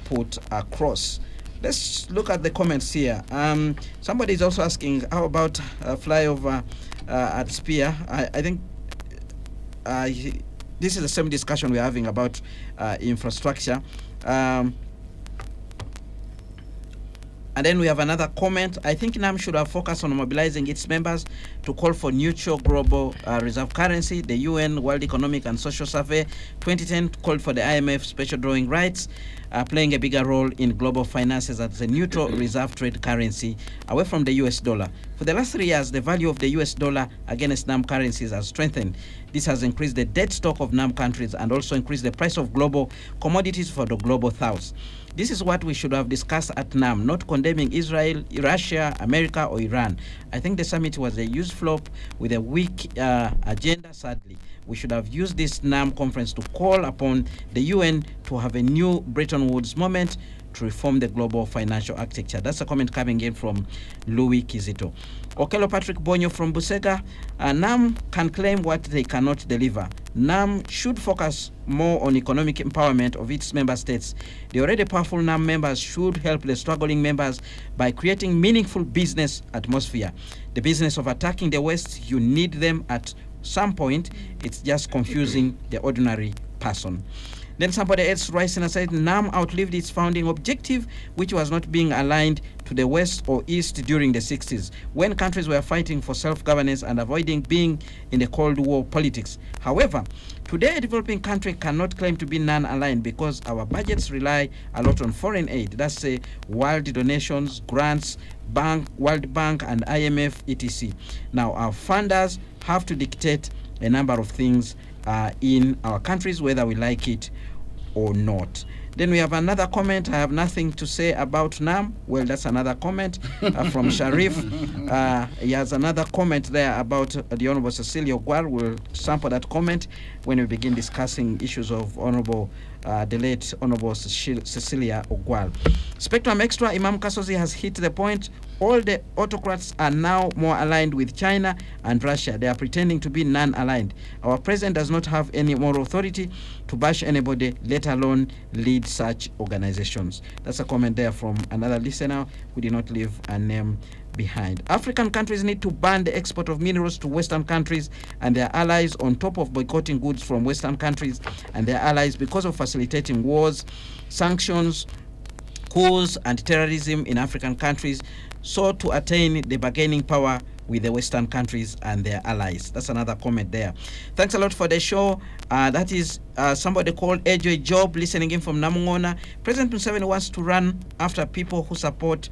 put across. Let's look at the comments here. Somebody is also asking, how about flyover at Spear? I think this is the same discussion we're having about infrastructure. And then we have another comment. I think NAM should have focused on mobilizing its members to call for neutral global reserve currency. The UN World Economic and Social Survey 2010 called for the IMF special drawing rights, playing a bigger role in global finances as a neutral reserve trade currency away from the US dollar. For the last 3 years, the value of the US dollar against NAM currencies has strengthened. This has increased the debt stock of NAM countries and also increased the price of global commodities for the global south. This is what we should have discussed at NAM, not condemning Israel, Russia, America, or Iran. I think the summit was a used flop with a weak agenda, sadly. We should have used this NAM conference to call upon the UN to have a new Bretton Woods moment to reform the global financial architecture. That's a comment coming in from Louis Kizito. Okello Patrick Bonyo from Busega. NAM can claim what they cannot deliver. NAM should focus more on economic empowerment of its member states. The already powerful NAM members should help the struggling members by creating meaningful business atmosphere. The business of attacking the West, you need them at some point. It's just confusing the ordinary person. Then somebody else writes and said, NAM outlived its founding objective, which was not being aligned to the West or East during the 60s, when countries were fighting for self-governance and avoiding being in the Cold War politics. However, today a developing country cannot claim to be non-aligned because our budgets rely a lot on foreign aid. That's world donations, grants, World Bank and IMF, etc. Now, our funders have to dictate a number of things in our countries, whether we like it or not. Then we have another comment. I have nothing to say about NAM. Well, that's another comment from Sharif. He has another comment there about the Honorable Cecilia Ogwal. We'll sample that comment when we begin discussing issues of the late Honorable Cecilia Ogwal. Spectrum Extra, Imam Kasozi has hit the point. All the autocrats are now more aligned with China and Russia. They are pretending to be non-aligned. Our president does not have any moral authority to bash anybody, let alone lead such organizations. That's a comment there from another listener who did not leave a name behind. African countries need to ban the export of minerals to Western countries and their allies, on top of boycotting goods from Western countries and their allies because of facilitating wars, sanctions, coups, and terrorism in African countries, so to attain the bargaining power with the Western countries and their allies. That's another comment there. Thanks a lot for the show. That is somebody called AJ Job, listening in from Namungona. President Museveni wants to run after people who support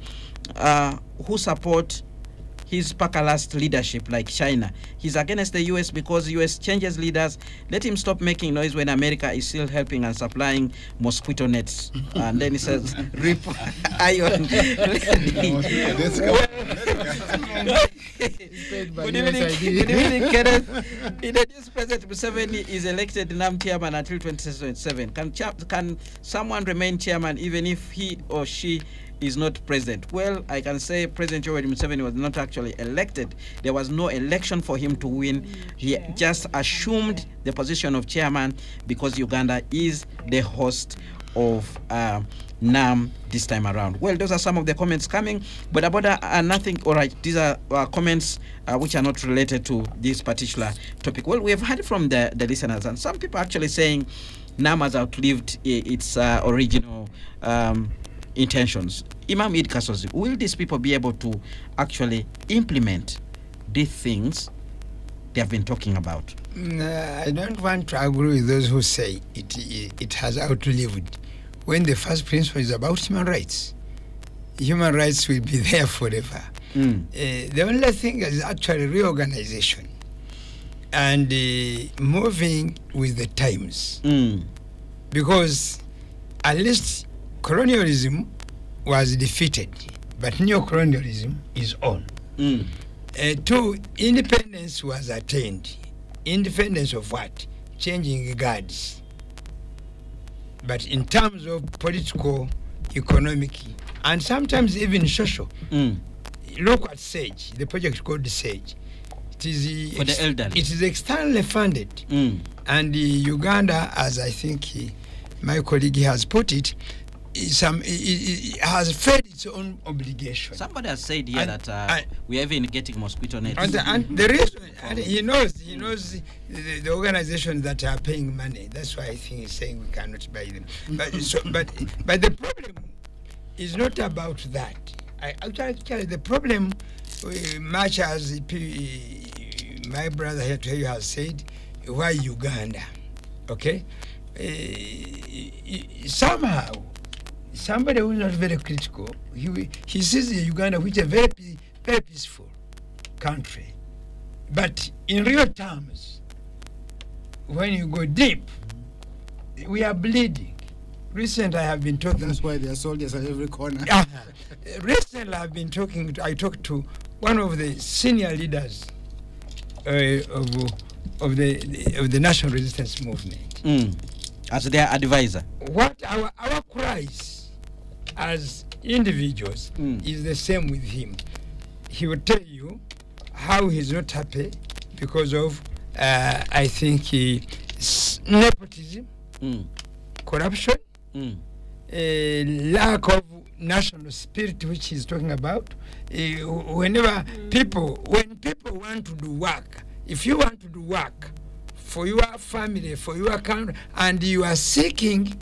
his Pakalast leadership, like China. He's against the U.S. because the U.S. changes leaders. Let him stop making noise when America is still helping and supplying mosquito nets. And then he says, rip iron. Good evening, Kenneth. In the news, President Museveni is elected NAM chairman until 2027. Can someone remain chairman even if he or she is not president? Well, I can say President Yoweri Museveni was not actually elected. There was no election for him to win. He just assumed the position of chairman because Uganda is the host of NAM this time around. Well, those are some of the comments coming, but about nothing. All right, these are comments which are not related to this particular topic. Well, we have heard from the listeners, and some people actually saying NAM has outlived its original intentions. Imam Id Kasozi, will these people be able to actually implement these things they have been talking about? I don't want to agree with those who say it has outlived, when the first principle is about human rights. Human rights will be there forever. The only thing is actually reorganization and moving with the times. Because at least colonialism was defeated, but neo-colonialism is on. Two, independence was attained. Independence of what? Changing guards. But in terms of political, economic, and sometimes even social, look at SAGE, the project called SAGE. It is for the elderly. It is externally funded, and Uganda, as I think my colleague has put it, it has fed its own obligation. Somebody has said here that we are even getting mosquito nets. And the reason, and he knows the organizations that are paying money. That's why I think he's saying we cannot buy them. But the problem is not about that. Actually, the problem, much as my brother here to you has said, why Uganda? Okay, somehow. Somebody who is not very critical, he sees Uganda, which is a very peaceful country. But in real terms, when you go deep, we are bleeding. Recently, I have been talking. That's why there are soldiers at every corner. Recently, I talked to one of the senior leaders of the National Resistance Movement. As their advisor. What our cries as individuals is the same with him. He will tell you how he's not happy because of, I think, nepotism, corruption, lack of national spirit, which he's talking about. When people want to do work, if you want to do work for your family, for your country, and you are seeking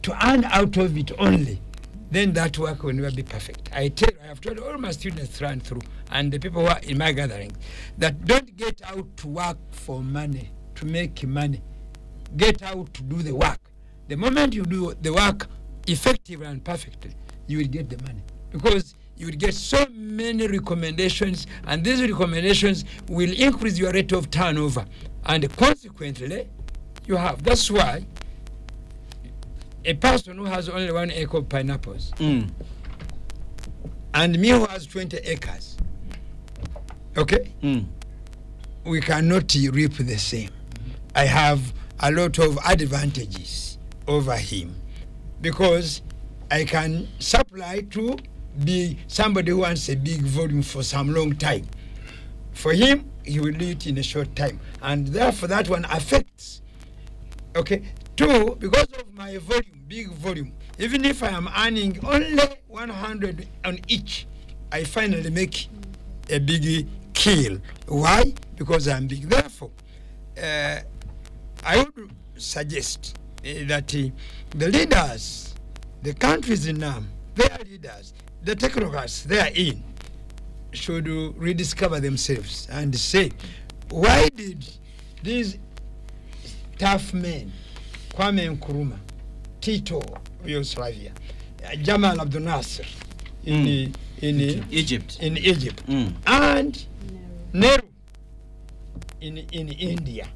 to earn out of it only, then that work will never be perfect. I have told all my students through and through, and the people who are in my gathering, that don't get out to work for money, to make money. Get out to do the work. The moment you do the work effectively and perfectly, you will get the money. Because you will get so many recommendations, and these recommendations will increase your rate of turnover. And consequently, you have. That's why a person who has only 1 acre of pineapples, and me who has 20 acres, okay, we cannot reap the same. I have a lot of advantages over him because I can supply to be somebody who wants a big volume for some long time. For him, he will do it in a short time, and therefore that one affects. Okay. 2, because of my volume, big volume, even if I am earning only 100 on each, I finally make a big kill. Why? Because I'm big. Therefore, I would suggest that the leaders, the countries in NAM, their leaders, the technocrats they are in, should rediscover themselves and say, why did these tough men, Kwame Nkrumah, Tito Yugoslavia, Jamal Abdel Nasser in Egypt, and Nehru in India,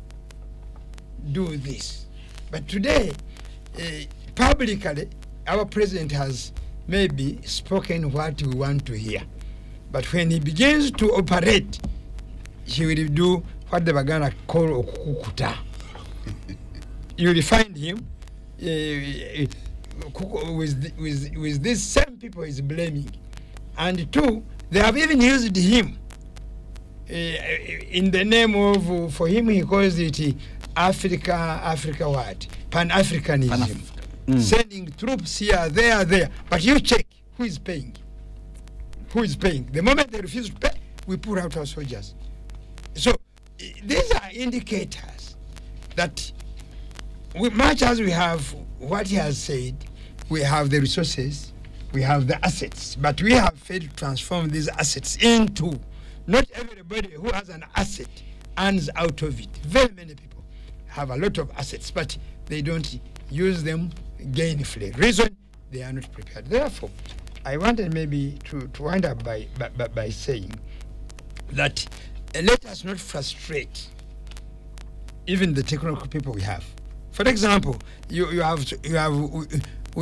do this? But today, publicly, our president has maybe spoken what we want to hear. But when he begins to operate, he will do what the Baganda call okukukuta. You will find him with these same people he's blaming. And 2, they have even used him in the name of, for him he calls it Africa what? Pan-Africanism. Sending troops here, there. But you check, who is paying? Who is paying? The moment they refuse to pay, we put out our soldiers. So these are indicators that much as we have what he has said, we have the resources, we have the assets, but we have failed to transform these assets into, not everybody who has an asset earns out of it. Very many people have a lot of assets, but they don't use them gainfully. Reason, they are not prepared. Therefore, I wanted maybe to wind up by saying that let us not frustrate even the technical people we have. For example, we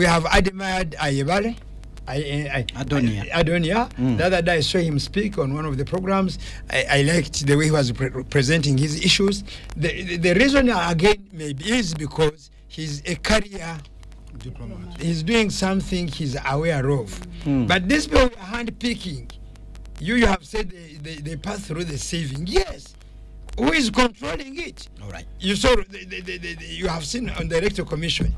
have admired Ayebare, Adonia. The other day I saw him speak on one of the programs. I liked the way he was presenting his issues. The reason again maybe is because he's a career diplomat. He's doing something he's aware of. But these people are hand-picking. You have said they pass through the saving. Yes. Who is controlling it? All right. You saw, you have seen on the Electoral Commission,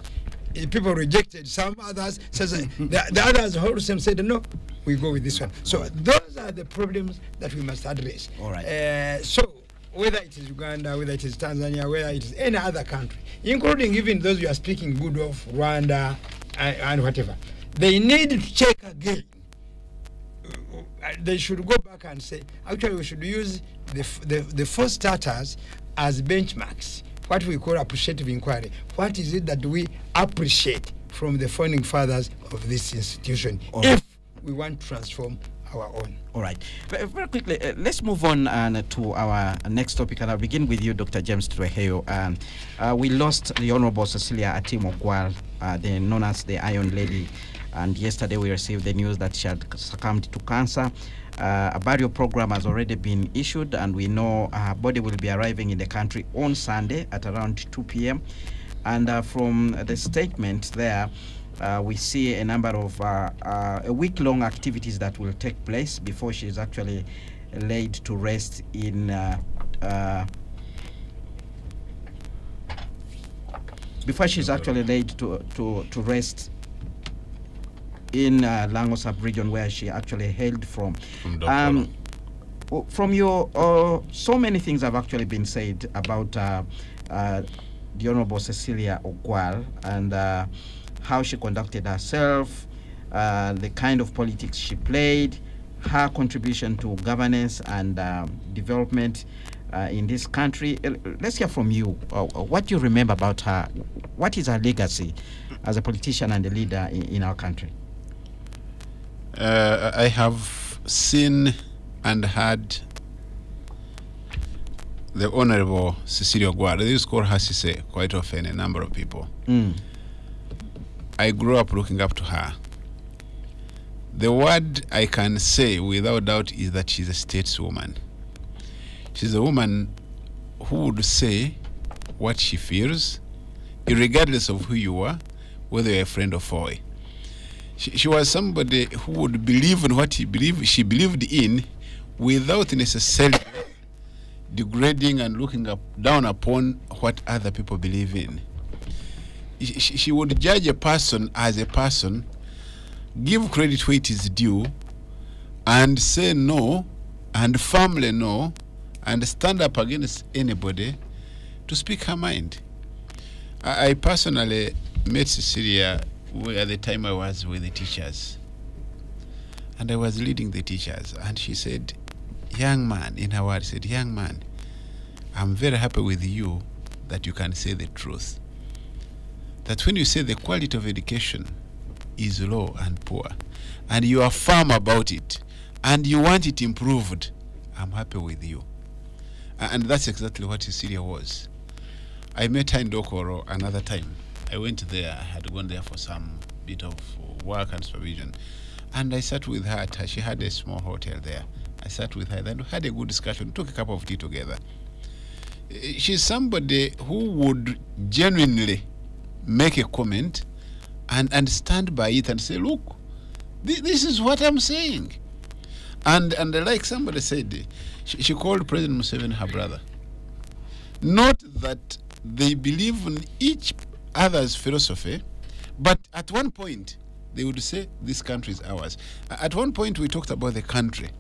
people rejected. Some others, the others wholesome said, no, we go with this one. So those are the problems that we must address. All right. So whether it is Uganda, whether it is Tanzania, whether it is any other country, including even those you are speaking good of, Rwanda and whatever, they need to check again. They should go back and say, actually, we should use the 4 starters as benchmarks, what we call appreciative inquiry. What is it that we appreciate from the founding fathers of this institution if we want to transform our own? All right. Very quickly, let's move on to our next topic, and I'll begin with you, Dr. James Tweheyo. We lost the Honorable Cecilia Atim-Ogwal, known as the Iron Lady. And yesterday we received the news that she had succumbed to cancer. A burial program has already been issued, and we know her body will be arriving in the country on Sunday at around 2 p.m. And from the statement there, we see a number of a week-long activities that will take place before she is actually laid to rest in rest in Lango sub-region, where she actually hailed from. From your, so many things have actually been said about the Honorable Cecilia Ogwal, and how she conducted herself, the kind of politics she played, her contribution to governance and development in this country. Let's hear from you. What do you remember about her? What is her legacy as a politician and a leader in our country? I have seen and heard the Honorable Cecilia Ogwal. They used to call her Cisse quite often, a number of people. I grew up looking up to her. The word I can say without doubt is that she's a stateswoman. She's a woman who would say what she feels, regardless of who you are, whether you're a friend or foe. She was somebody who would believe in what she believed in without necessarily degrading and looking down upon what other people believe in. She would judge a person as a person, give credit where it is due, and say no, and firmly no, and stand up against anybody to speak her mind. I personally met Cecilia at the time I was with the teachers, and I was leading the teachers, and she said, young man, in her words, said, young man, I'm very happy with you that you can say the truth. That when you say the quality of education is low and poor, and you are firm about it, and you want it improved, I'm happy with you. And that's exactly what Cecilia was. I met her in Dokoro another time. I went there, I had gone there for some bit of work and supervision. And I sat with her at her, she had a small hotel there. I sat with her, then we had a good discussion, took a cup of tea together. She's somebody who would genuinely make a comment and stand by it and say, look, this is what I'm saying. And like somebody said, she called President Museveni her brother. Not that they believe in each other's philosophy, but at one point they would say this country is ours. At one point we talked about the country,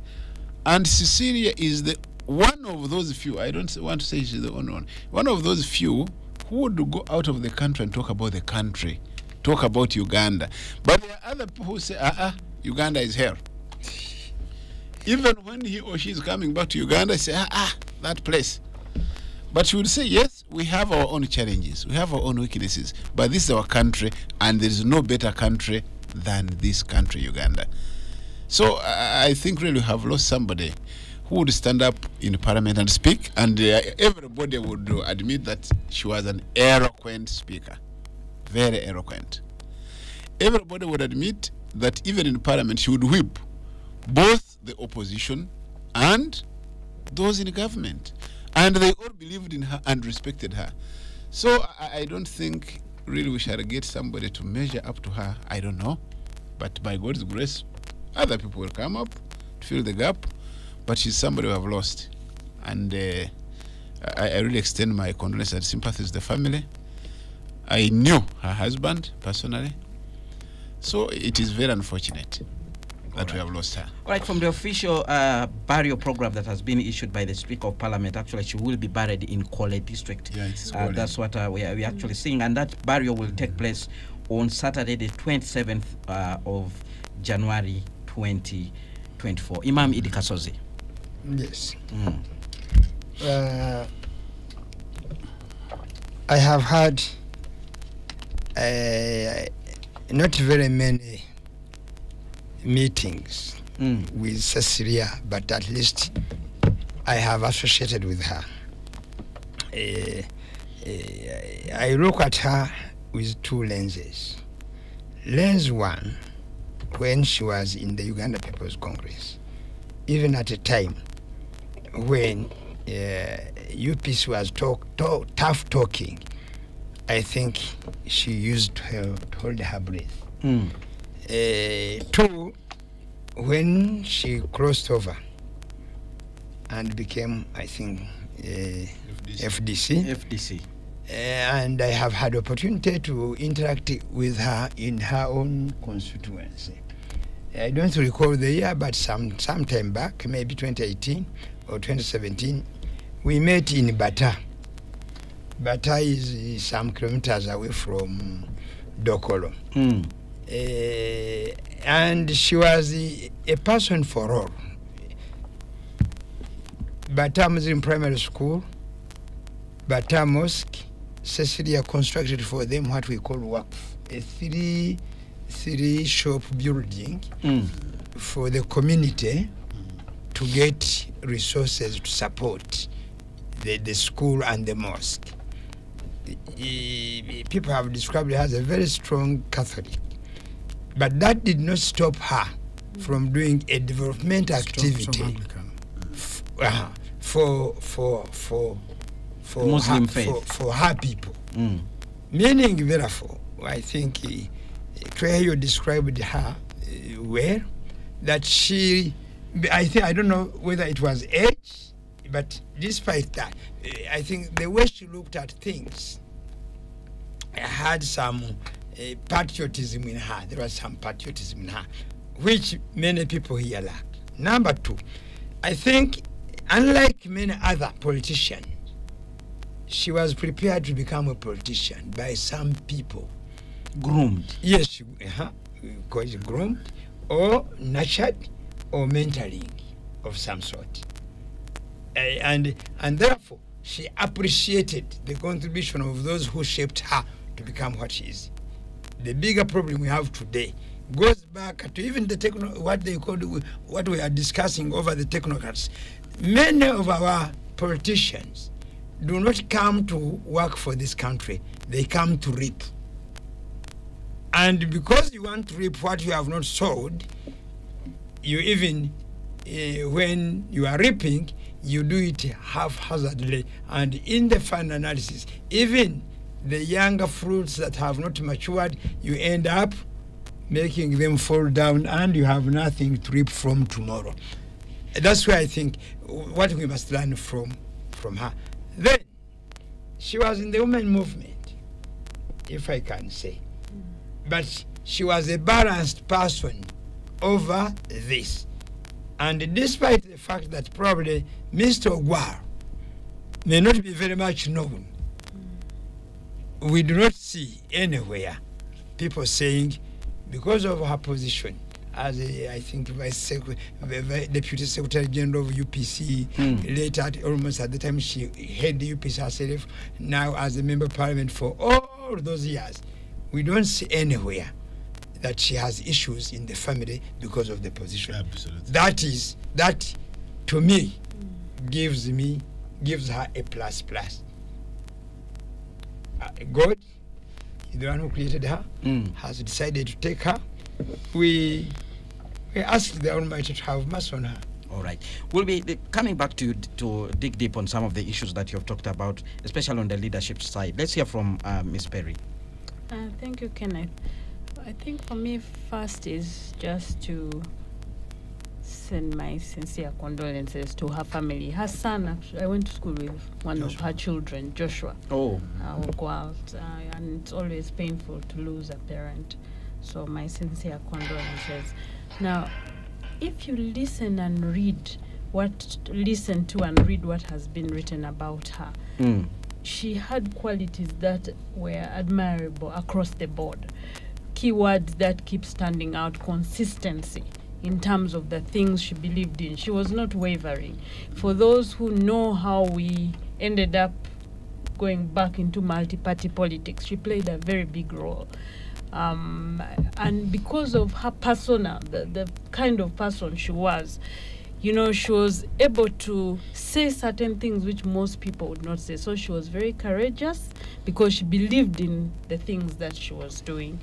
and Cecilia is the one of those few, I don't want to say she's the only one of those few who would go out of the country and talk about the country, talk about Uganda. But there are other people who say, Uganda is here. Even when he or she is coming back to Uganda, say, that place. But she would say, yes, we have our own challenges, we have our own weaknesses, but this is our country, and there is no better country than this country, Uganda. So I think really we have lost somebody who would stand up in Parliament and speak, and everybody would admit that she was an eloquent speaker, very eloquent. Everybody would admit that even in Parliament she would whip both the opposition and those in government. And they all believed in her and respected her. So I don't think really we shall get somebody to measure up to her. I don't know. But by God's grace, other people will come up to fill the gap. But she's somebody we have lost. And I really extend my condolences and sympathies to the family. I knew her husband personally. So it is very unfortunate that we have lost her. All right, from the official burial program that has been issued by the Speaker of Parliament, actually she will be buried in Kole district. Yeah, it's that's what we are actually seeing, and that burial will take place on Saturday the 27th of January 2024. Imam Idi Kasozi. Yes. I have had not very many meetings with Cecilia, but at least I have associated with her. I look at her with two lenses. Lens one, when she was in the Uganda People's Congress, even at a time when UPC was tough talking, I think she used to hold her breath. Two, when she crossed over and became, I think, FDC. And I have had opportunity to interact with her in her own constituency. I don't recall the year, but some time back, maybe 2018 or 2017, we met in Bata. Bata is some kilometers away from Dokolo. And she was a person for all. Bata Muslim Primary School, Bata Mosque, Cecilia constructed for them what we call Waqf, a three-shop building for the community to get resources to support the school and the mosque. People have described her as a very strong Catholic, but that did not stop her from doing a development activity for Muslim her, faith. for her people. Meaning, therefore, I think Trejo described her well, that she, I don't know whether it was age, but despite that, I think the way she looked at things had some patriotism in her. There was some patriotism in her, which many people here lack. Number two, I think, unlike many other politicians, she was prepared to become a politician by some people. Groomed. Yes, because groomed or nurtured or mentoring of some sort. And therefore, she appreciated the contribution of those who shaped her to become what she is. The bigger problem we have today goes back to even the what they call, what we are discussing over the technocrats. Many of our politicians do not come to work for this country, they come to reap. And because you want to reap what you have not sowed, you even, when you are reaping, you do it haphazardly. And in the final analysis, even the younger fruits that have not matured, you end up making them fall down and you have nothing to reap from tomorrow. That's why I think what we must learn from her. Then, she was in the women movement, if I can say. But she was a balanced person over this. And despite the fact that probably Mr. Ogwar may not be very much known, we do not see anywhere people saying, because of her position as I think Deputy Secretary General of UPC, later almost at the time she headed the UPC herself, now as a Member of Parliament for all those years, we don't see anywhere that she has issues in the family because of the position. Absolutely. That to me gives her a plus. God, the one who created her, has decided to take her. We ask the Almighty to have mercy on her. All right. We'll be coming back to you to dig deep on some of the issues that you have talked about, especially on the leadership side. Let's hear from Ms. Perry. Thank you, Kenneth. I think for me, first is just to send my sincere condolences to her family. Her son, actually, I went to school with one of her children, Joshua. Oh. Will go out, and it's always painful to lose a parent. So my sincere condolences. Now, if you listen to and read what has been written about her, she had qualities that were admirable across the board. Keywords that keep standing out: consistency in terms of the things she believed in. She was not wavering. For those who know how we ended up going back into multi-party politics, she played a very big role. And because of her persona, the kind of person she was, she was able to say certain things which most people would not say. So she was very courageous because she believed in the things that she was doing.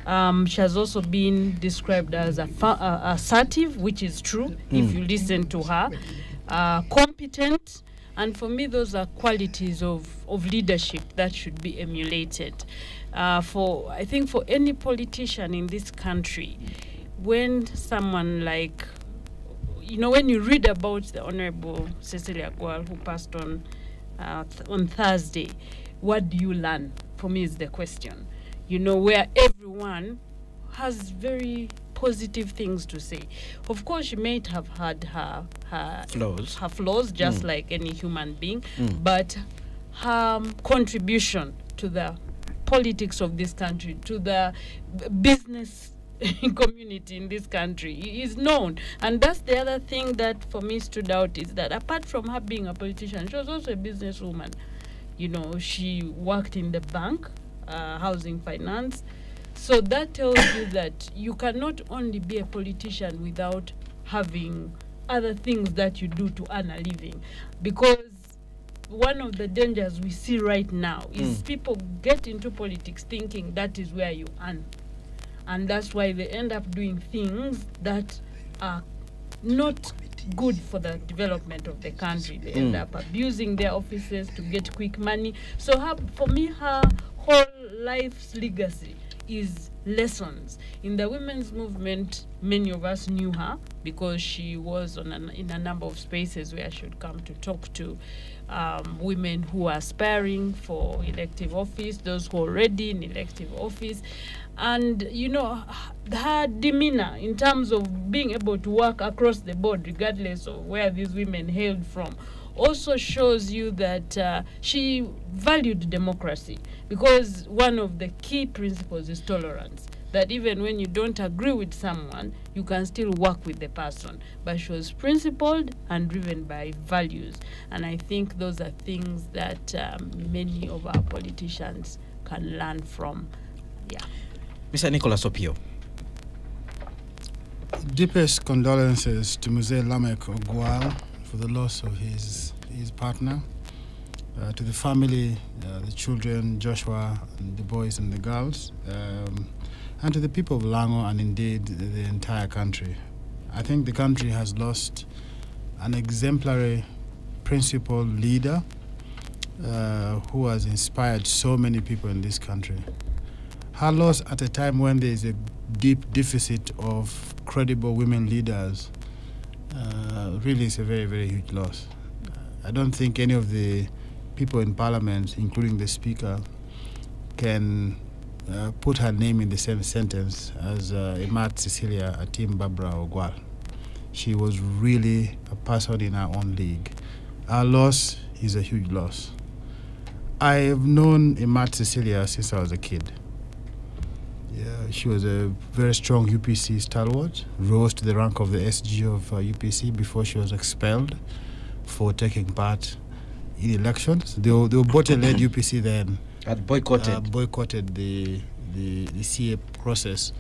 She has also been described as assertive, which is true if you listen to her, competent. And for me, those are qualities of leadership that should be emulated. I think for any politician in this country, when someone like, when you read about the Honorable Cecilia Gwal, who passed on Thursday, what do you learn? For me, is the question. Where everyone has very positive things to say. Of course, she might have had her flaws, just like any human being, but her contribution to the politics of this country, to the business community in this country is known. And that's the other thing that for me stood out, is that apart from her being a politician, she was also a businesswoman. You know, she worked in the bank, housing finance. So that tells you that you cannot only be a politician without having other things that you do to earn a living. Because one of the dangers we see right now is people get into politics thinking that is where you earn. And that's why they end up doing things that are not good for the development of the country. They end up abusing their offices to get quick money. So for me, her whole life's legacy is lessons. In the women's movement, many of us knew her because she was in a number of spaces where she would come to talk to women who are aspiring for elective office, those who are already in elective office. And, you know, her demeanor in terms of being able to work across the board, regardless of where these women hailed from, also shows you that she valued democracy, because one of the key principles is tolerance, that even when you don't agree with someone, you can still work with the person. But she was principled and driven by values. And I think those are things that many of our politicians can learn from. Yeah. Mr. Nicholas Opio. Deepest condolences to Mzee Lamek Ogwal for the loss of his partner, to the family, the children, Joshua, and the boys and the girls, and to the people of Lango and indeed the entire country. I think the country has lost an exemplary principled leader who has inspired so many people in this country. Her loss at a time when there is a deep deficit of credible women leaders really is a very, very huge loss. I don't think any of the people in Parliament, including the Speaker, can put her name in the same sentence as Imat Cecilia Atim Barbara Ogwal. She was really a person in her own league. Our loss is a huge loss. I have known Imat Cecilia since I was a kid. Yeah, she was a very strong UPC stalwart, rose to the rank of the SG of UPC before she was expelled for taking part in elections. The Obote-led UPC then had boycotted the CA process,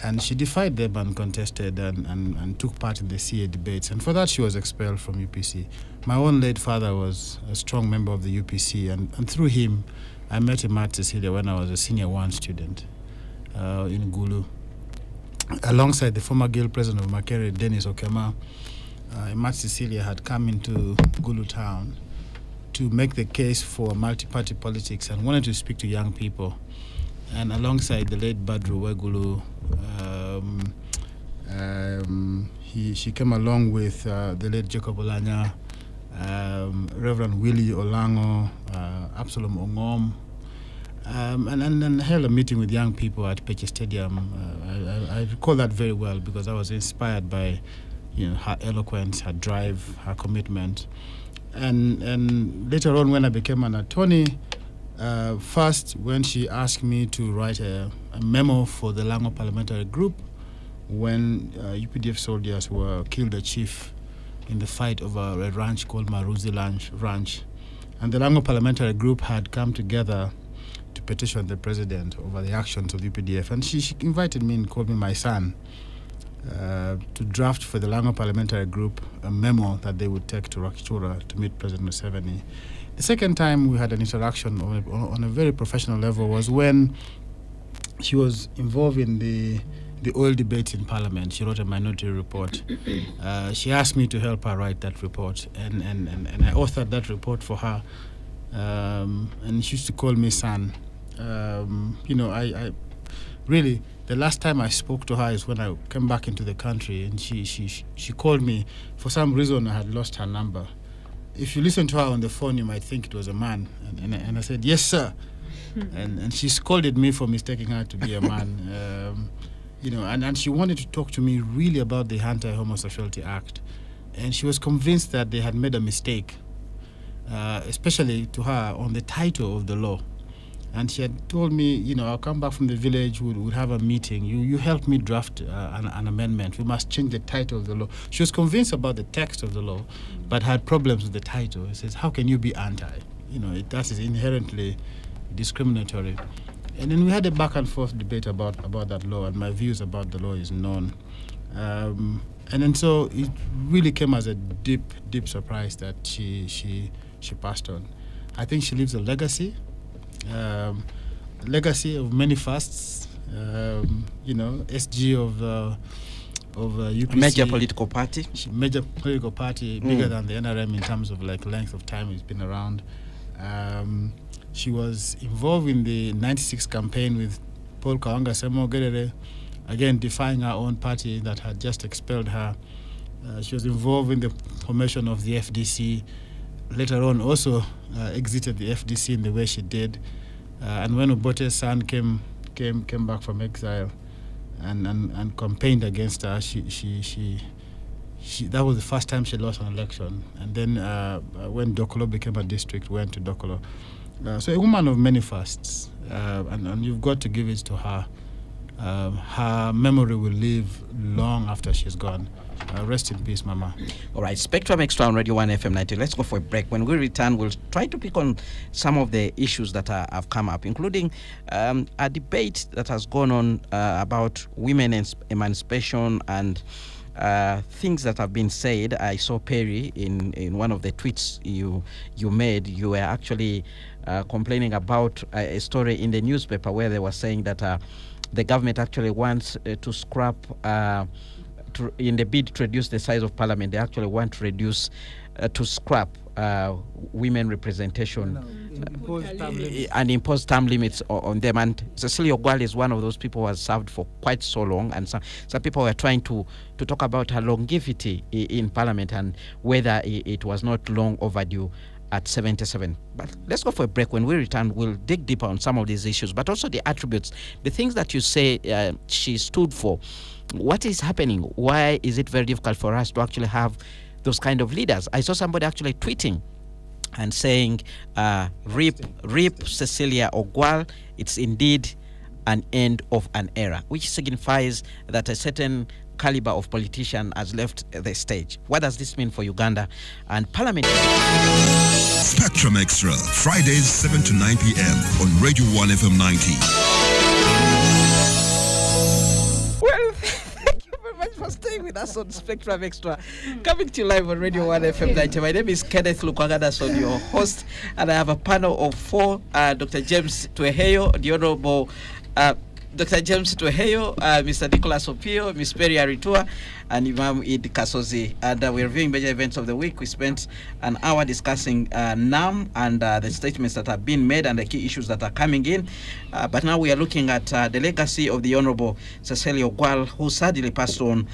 and she defied them and contested and took part in the CA debates, and for that she was expelled from UPC. My own late father was a strong member of the UPC, and through him I met Imat Cecilia when I was a senior 1 student in Gulu. Alongside the former Guild President of Makere, Dennis Okema, Imat Cecilia had come into Gulu town to make the case for multi-party politics and wanted to speak to young people. And alongside the late Badru Wegulu, she came along with the late Jacob Olanya, Reverend Willie Olango, Absalom Ongom, and held a meeting with young people at Peche Stadium. I recall that very well because I was inspired by, her eloquence, her drive, her commitment. And later on, when I became an attorney, first when she asked me to write a memo for the Lango Parliamentary Group when UPDF soldiers were killed a chief in the fight over a ranch called Maruzi Ranch. And the Lango Parliamentary Group had come together to petition the president over the actions of UPDF. And she invited me and called me my son to draft for the Lango Parliamentary Group a memo that they would take to Rakichura to meet President Museveni. The second time we had an interaction on a very professional level was when she was involved in the oil debate in Parliament. She wrote a minority report. She asked me to help her write that report, and I authored that report for her. And she used to call me son. I really, the last time I spoke to her is when I came back into the country, and she called me. For some reason, I had lost her number. If you listen to her on the phone, you might think it was a man. And I said, yes, sir. And she scolded me for mistaking her to be a man. And she wanted to talk to me really about the Anti-Homosexuality Act. And she was convinced that they had made a mistake especially to her on the title of the law. And she had told me, you know, I'll come back from the village, we'll have a meeting. You help me draft an amendment. We must change the title of the law. She was convinced about the text of the law, but had problems with the title. She says, how can you be anti? You know, that is inherently discriminatory. And then we had a back and forth debate about that law, and my views about the law is known. And then so it really came as a deep surprise that she passed on. I think she leaves a legacy. Legacy of many fasts, you know, SG of UPC, major political party, bigger than the NRM in terms of like length of time it's been around. She was involved in the '96 campaign with Paul Kawanga Semo-Gerere, again defying her own party that had just expelled her. She was involved in the formation of the FDC. Later on, also exited the FDC in the way she did, and when Obote's son came back from exile, and campaigned against her, she that was the first time she lost an election. And then when Dokolo became a district, went to Dokolo. So a woman of many fasts, and you've got to give it to her. Her memory will live long after she's gone. Rest in peace, Mama. All right, Spectrum Extra on Radio 1 FM 90. Let's go for a break. When we return, we'll try to pick on some of the issues that have come up, including a debate that has gone on about women emancipation and things that have been said. I saw Perry in one of the tweets you made. You were actually complaining about a story in the newspaper where they were saying that the government actually wants to scrap, in the bid to reduce the size of parliament, they actually want to reduce, to scrap women representation and impose term limits on them. And Cecilia Ogwal is one of those people who has served for quite so long, and some people were trying to talk about her longevity in parliament and whether it was not long overdue at 77. But let's go for a break. When we return, we'll dig deeper on some of these issues, but also the attributes, the things that you say she stood for. What is happening? Why is it very difficult for us to actually have those kind of leaders? I saw somebody actually tweeting and saying, "Rip Cecilia Ogwal, it's indeed an end of an era," which signifies that a certain caliber of politician has left the stage. What does this mean for Uganda and Parliament? Spectrum Extra, Fridays 7 to 9 p.m. on Radio 1 FM 90. Well, thank you very much for staying with us on Spectrum Extra. Coming to you live on Radio 1 FM 90. My name is Kenneth Lukwagadason, your host, and I have a panel of four. Dr. James Tweheyo, the Honorable Dr. James Tweheyo, Mr. Nicholas Opio, Ms. Perry Aritua, and Imam Id Kasozi. And we're reviewing major events of the week. We spent an hour discussing NAM and the statements that have been made and the key issues that are coming in. But now we are looking at the legacy of the Honorable Cecilia Ogwal, who sadly passed on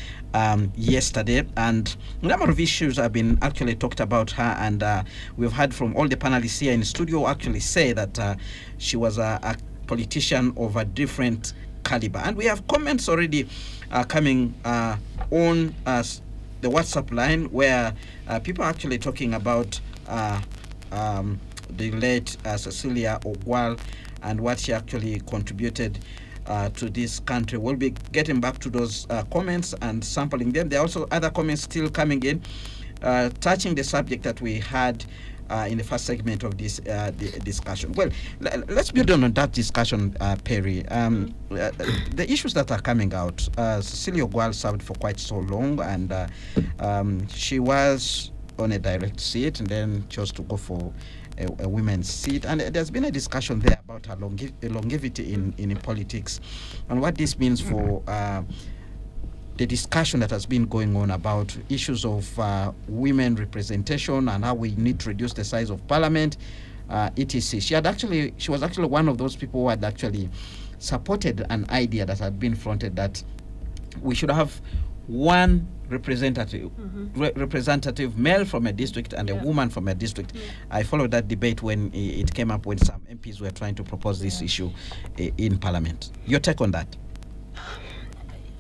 yesterday. And a number of issues have been actually talked about her. And we've heard from all the panelists here in the studio actually say that she was a politician of a different caliber. And we have comments already coming on the WhatsApp line where people are actually talking about the late Cecilia Ogwal and what she actually contributed to this country. We'll be getting back to those comments and sampling them. There are also other comments still coming in touching the subject that we had in the first segment of this discussion. Well, let's build on that discussion, Perry. The issues that are coming out, Cecilia Ogwal served for quite so long, and she was on a direct seat and then chose to go for a women's seat. And there's been a discussion there about her longevity in politics and what this means for the discussion that has been going on about issues of women representation and how we need to reduce the size of parliament, etc. She was actually one of those people who had actually supported an idea that had been fronted that we should have one representative male from a district and a woman from a district. I followed that debate when it came up when some MPs were trying to propose this issue in parliament. Your take on that?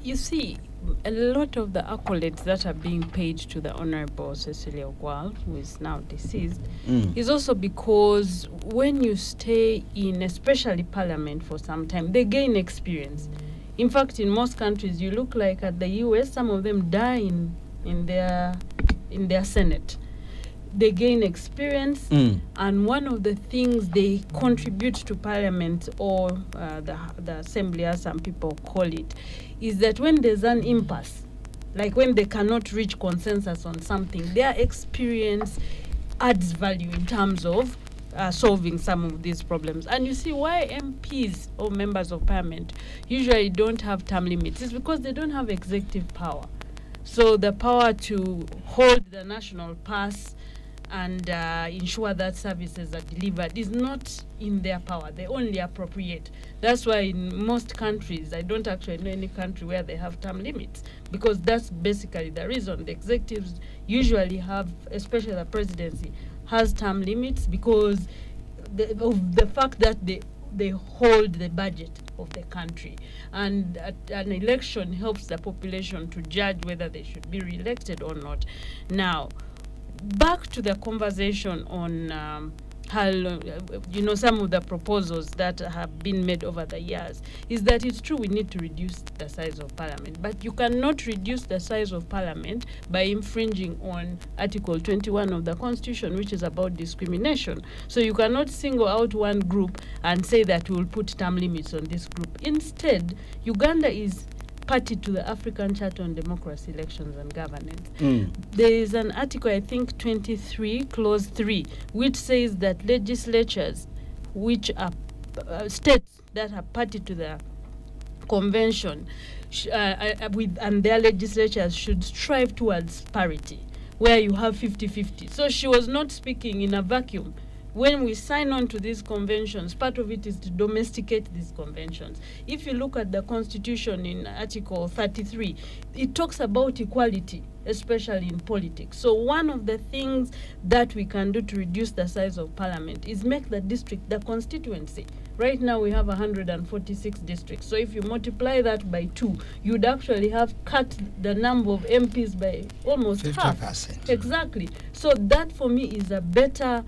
You see, a lot of the accolades that are being paid to the Honorable Cecilia Ogwal, who is now deceased, is also because when you stay in, especially Parliament for some time, they gain experience. In fact, in most countries, you look like at the US, some of them die in their Senate. They gain experience, and one of the things they contribute to Parliament, or the Assembly, as some people call it, is that when there's an impasse, like when they cannot reach consensus on something, their experience adds value in terms of solving some of these problems. And you see why MPs or members of Parliament usually don't have term limits is because they don't have executive power. So the power to hold the national pass and ensure that services are delivered is not in their power. They only appropriate. That's why in most countries, I don't actually know any country where they have term limits, because that's basically the reason. The executives usually have, especially the presidency, has term limits because of the fact that they hold the budget of the country. And an election helps the population to judge whether they should be re-elected or not. Now, back to the conversation on how, some of the proposals that have been made over the years, is that it's true we need to reduce the size of Parliament, but you cannot reduce the size of Parliament by infringing on Article 21 of the Constitution, which is about discrimination. So you cannot single out one group and say that we will put term limits on this group. Instead, Uganda is party to the African Charter on Democracy, Elections and Governance. There is an article, I think 23, clause 3, which says that legislatures which are states that are party to the convention and their legislatures should strive towards parity, where you have 50-50. So she was not speaking in a vacuum. When we sign on to these conventions, part of it is to domesticate these conventions. If you look at the Constitution in Article 33, it talks about equality, especially in politics. So one of the things that we can do to reduce the size of Parliament is make the district the constituency. Right now we have 146 districts. So if you multiply that by 2, you'd actually have cut the number of MPs by almost 50%. Half. Exactly. So that for me is a better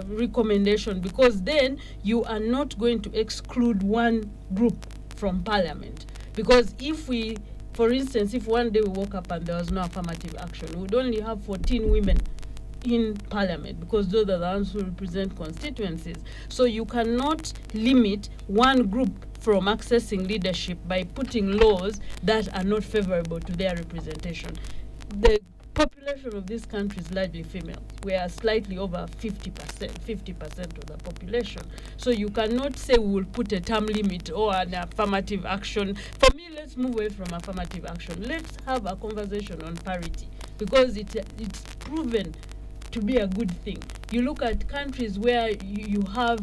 recommendation, because then you are not going to exclude one group from Parliament. Because if we, for instance, if one day we woke up and there was no affirmative action, we would only have 14 women in Parliament, because those are the ones who represent constituencies. So you cannot limit one group from accessing leadership by putting laws that are not favorable to their representation. The population of this country is largely female. We are slightly over 50% of the population. So you cannot say we will put a term limit or an affirmative action. For me, let's move away from affirmative action. Let's have a conversation on parity, because it's proven to be a good thing. You look at countries where you have,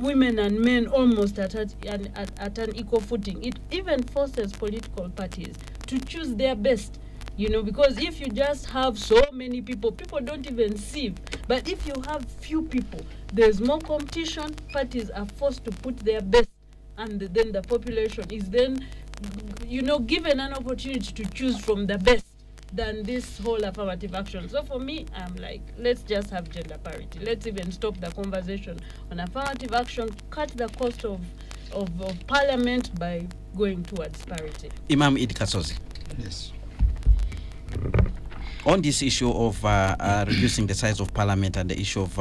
women and men almost at an equal footing. It even forces political parties to choose their best. Because if you just have so many people don't even see. But if you have few people, there's more competition, parties are forced to put their best, and then the population is then, given an opportunity to choose from the best than this whole affirmative action. So for me, I'm like, let's just have gender parity. Let's even stop the conversation on affirmative action, cut the cost of Parliament by going towards parity. Imam Idi Kasozi. Yes. On this issue of reducing the size of Parliament and the issue of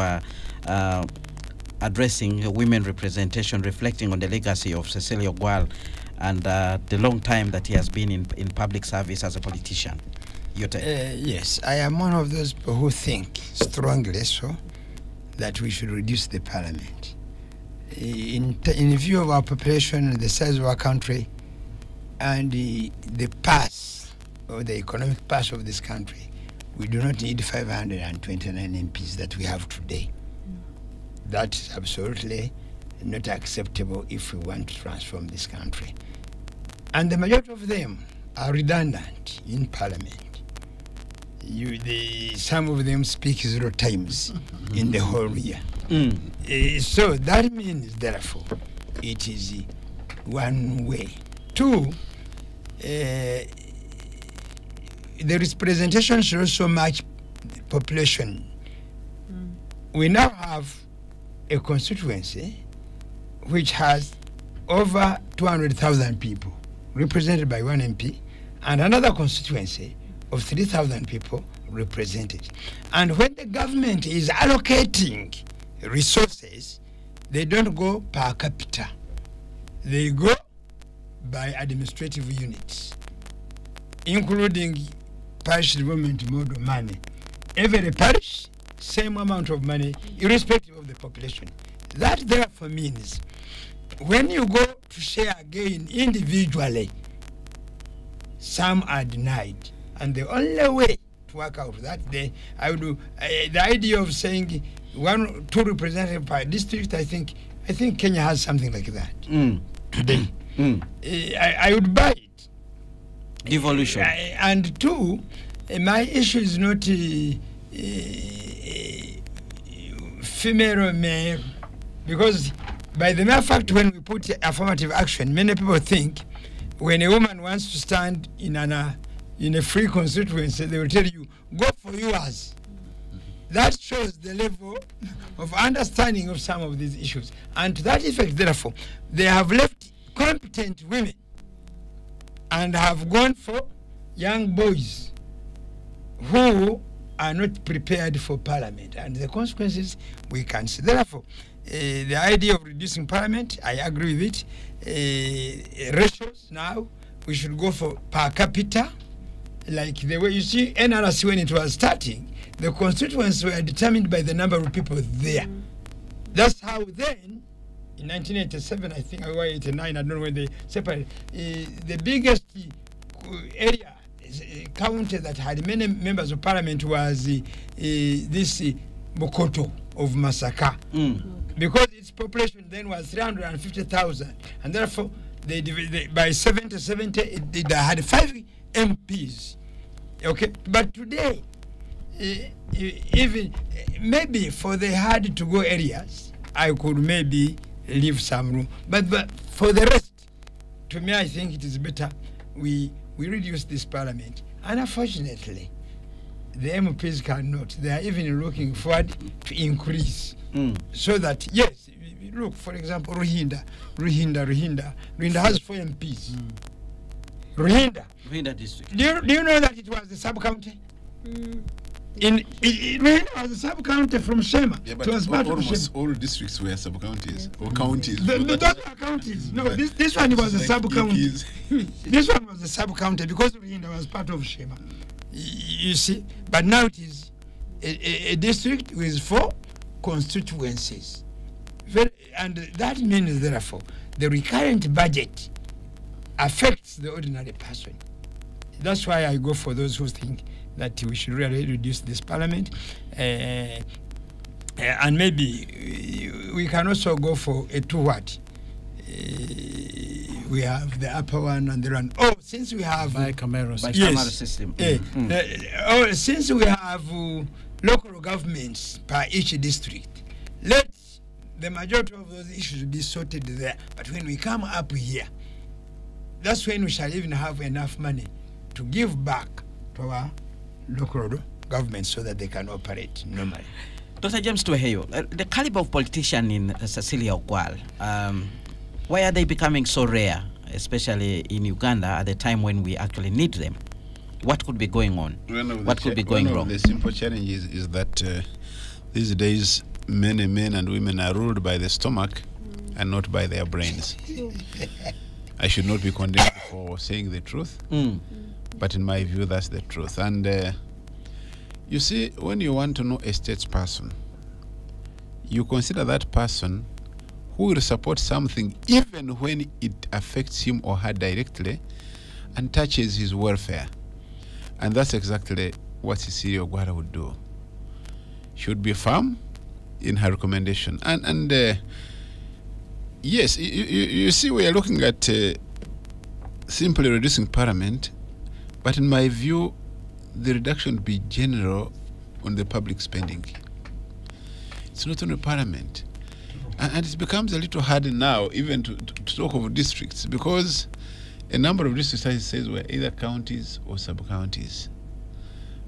addressing women representation, reflecting on the legacy of Cecilia Ogwal and the long time that he has been in public service as a politician. Yes, I am one of those people who think strongly so that we should reduce the Parliament. In view of our population and the size of our country and the pass, or the economic pass of this country, we do not need 529 MPs that we have today. That is absolutely not acceptable if we want to transform this country. And the majority of them are redundant in Parliament. Some of them speak 0 times in the whole year. So that means, therefore, it is one way. 2, the representation should also match population. We now have a constituency which has over 200,000 people represented by one MP, and another constituency of 3,000 people represented. And when the government is allocating resources, they don't go per capita. They go by administrative units, including parish development model money. Every parish, same amount of money, irrespective of the population. That therefore means when you go to share again individually, some are denied. And the only way to work out that, the idea of saying 1 or 2 representatives per district, I think Kenya has something like that. Today. I would buy it. Devolution. And 2, my issue is not female or male, because by the mere fact when we put affirmative action, many people think when a woman wants to stand in a free constituency, they will tell you, go for yours. That shows the level of understanding of some of these issues. And to that effect, therefore, they have left competent women and have gone for young boys who are not prepared for parliament. And the consequences we can see. Therefore, the idea of reducing parliament, I agree with it. Ratios now, we should go for per capita. Like the way you see NRC when it was starting, the constituents were determined by the number of people there. That's how then, in 1987, I think, or 89, I don't know when they separated, the biggest area, county that had many members of parliament was this Bokoto of Masaka. Because its population then was 350,000. And therefore, they by 70, it had 5 MPs. Okay, but today, even maybe for the hard to go areas, I could maybe leave some room. But for the rest, to me, I think it is better we reduce this parliament. And unfortunately, the MPs cannot. They are even looking forward to increase. So that, yes, look, for example, Ruhinda has 4 MPs. Ruhinda district. Do you know that it was the sub-county? It was a sub-county from Shema. Yeah, but it was almost all districts were sub-counties or counties. Those are counties. No, this one was a sub-county. This one was a sub-county because Ruhinda was part of Shema. You see? But now it is a district with 4 constituencies. And that means, therefore, the recurrent budget affects the ordinary person. That's why I go for those who think that we should really reduce this parliament. And maybe we can also go for a 2-what. We have the upper one and the one. Oh, since we have bicameral system. Since we have local governments per each district, let the majority of those issues be sorted there. But when we come up here, that's when we shall even have enough money to give back to our local government so that they can operate normally. Dr. James Tuheyo, the caliber of politician in Cecilia Okwal, why are they becoming so rare, especially in Uganda at the time when we actually need them? What could be going on? What could be going wrong? The simple challenge is that these days many men and women are ruled by the stomach and not by their brains. I should not be condemned for saying the truth, but in my view, that's the truth. And you see, when you want to know a statesperson, you consider that person who will support something even when it affects him or her directly and touches his welfare. And that's exactly what Cecilia Okwal would do. She would be firm in her recommendation. And yes, you see, we are looking at simply reducing parliament, but in my view, the reduction would be general on the public spending. It's not only parliament. And it becomes a little harder now even to talk of districts, because a number of district sizes were either counties or sub-counties.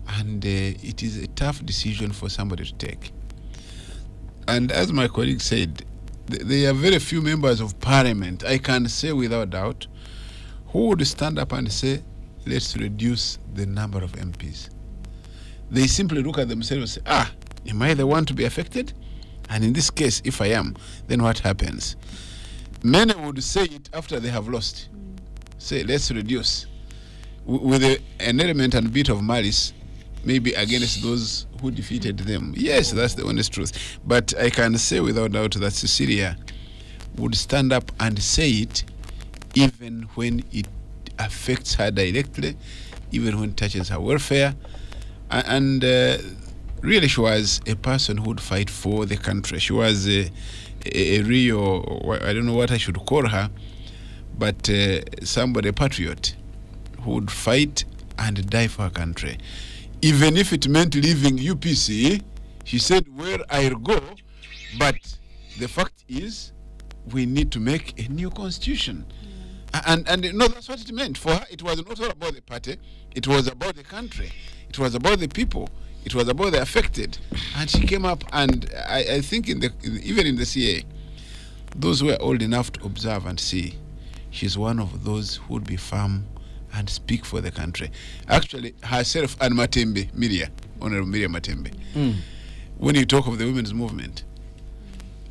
And it is a tough decision for somebody to take. And as my colleague said, there are very few members of parliament, I can say without doubt, who would stand up and say, let's reduce the number of MPs. They simply look at themselves and say, am I the one to be affected? And in this case, if I am, then what happens? Many would say it after they have lost. Say, let's reduce. With an element and bit of malice, maybe against those who defeated them. Yes, that's the honest truth. But I can say without doubt that Cecilia would stand up and say it even when it affects her directly, even when it touches her welfare. And really, she was a person who would fight for the country. She was a real, I don't know what I should call her, but somebody, a patriot, who would fight and die for her country. Even if it meant leaving UPC, she said, where I'll go, but the fact is, we need to make a new constitution. And no, that's what it meant. For her, it was not all about the party, it was about the country, it was about the people, it was about the affected. And she came up, and I think even in the CA, those who are old enough to observe and see, she's one of those who would be firm and speak for the country. Actually, herself and Matembe, Honorable Miriam Matembe, when you talk of the women's movement,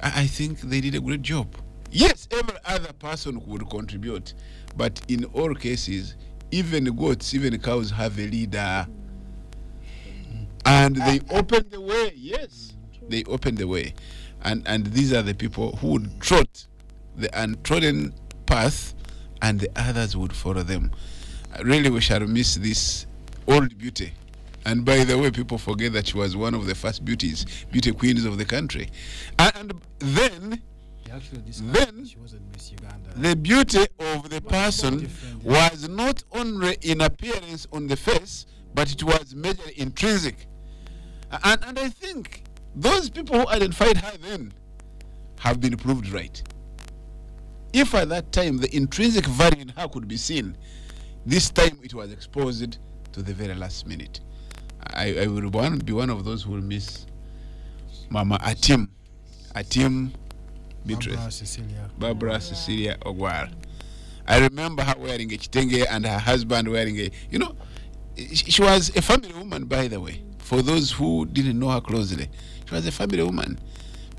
I think they did a great job. Yes, every other person would contribute, but in all cases, even goats, even cows have a leader. And they open the way, yes, they open the way. And these are the people who would trot the untrodden path, and the others would follow them. Really, we shall miss this old beauty. And by the way, people forget that she was one of the first beauty queens of the country. And then she wasn't Miss Uganda. The beauty of the person was not only in appearance on the face, but it was measured intrinsic. And I think those people who identified her then have been proved right. If at that time the intrinsic value in her could be seen, this time it was exposed to the very last minute. I will be one of those who will miss Mama Atim Beatrice, Barbara Cecilia Ogwar. I remember her wearing a chitenge and her husband wearing a, she was a family woman, by the way. For those who didn't know her closely, she was a family woman,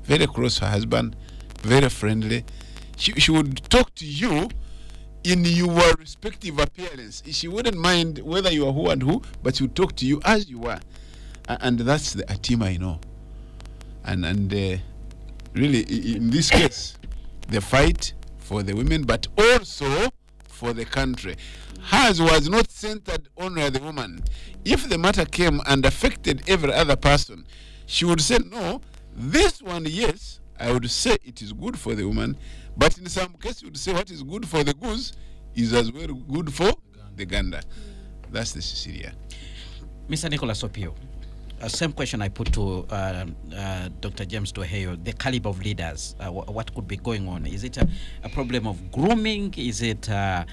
very close to her husband, very friendly. She would talk to you in your respective appearance. She wouldn't mind whether you are who and who, but she would talk to you as you are. And that's the Atim I know. And really, in this case, the fight for the women, but also for the country. Hers was not centered only on the woman. If the matter came and affected every other person, she would say, no, this one, yes, I would say it is good for the woman, but in some cases, you would say what is good for the goose is as well good for the gander. That's the Cecilia. Mr. Nicholas Opio, same question I put to Dr. James Doheyo, the caliber of leaders, what could be going on? Is it a problem of grooming? Is it a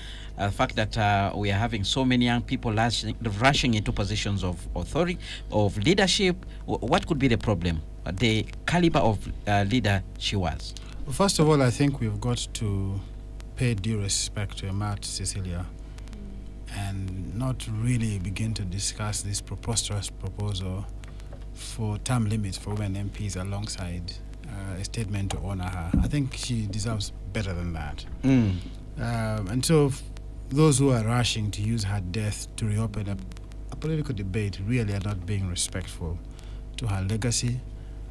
fact that we are having so many young people rushing into positions of authority, of leadership? What could be the problem? The caliber of leader she was? Well, first of all, I think we've got to pay due respect to Amat Cecilia and not really begin to discuss this preposterous proposal for term limits for women MPs alongside a statement to honor her. I think she deserves better than that. And so those who are rushing to use her death to reopen a political debate really are not being respectful to her legacy,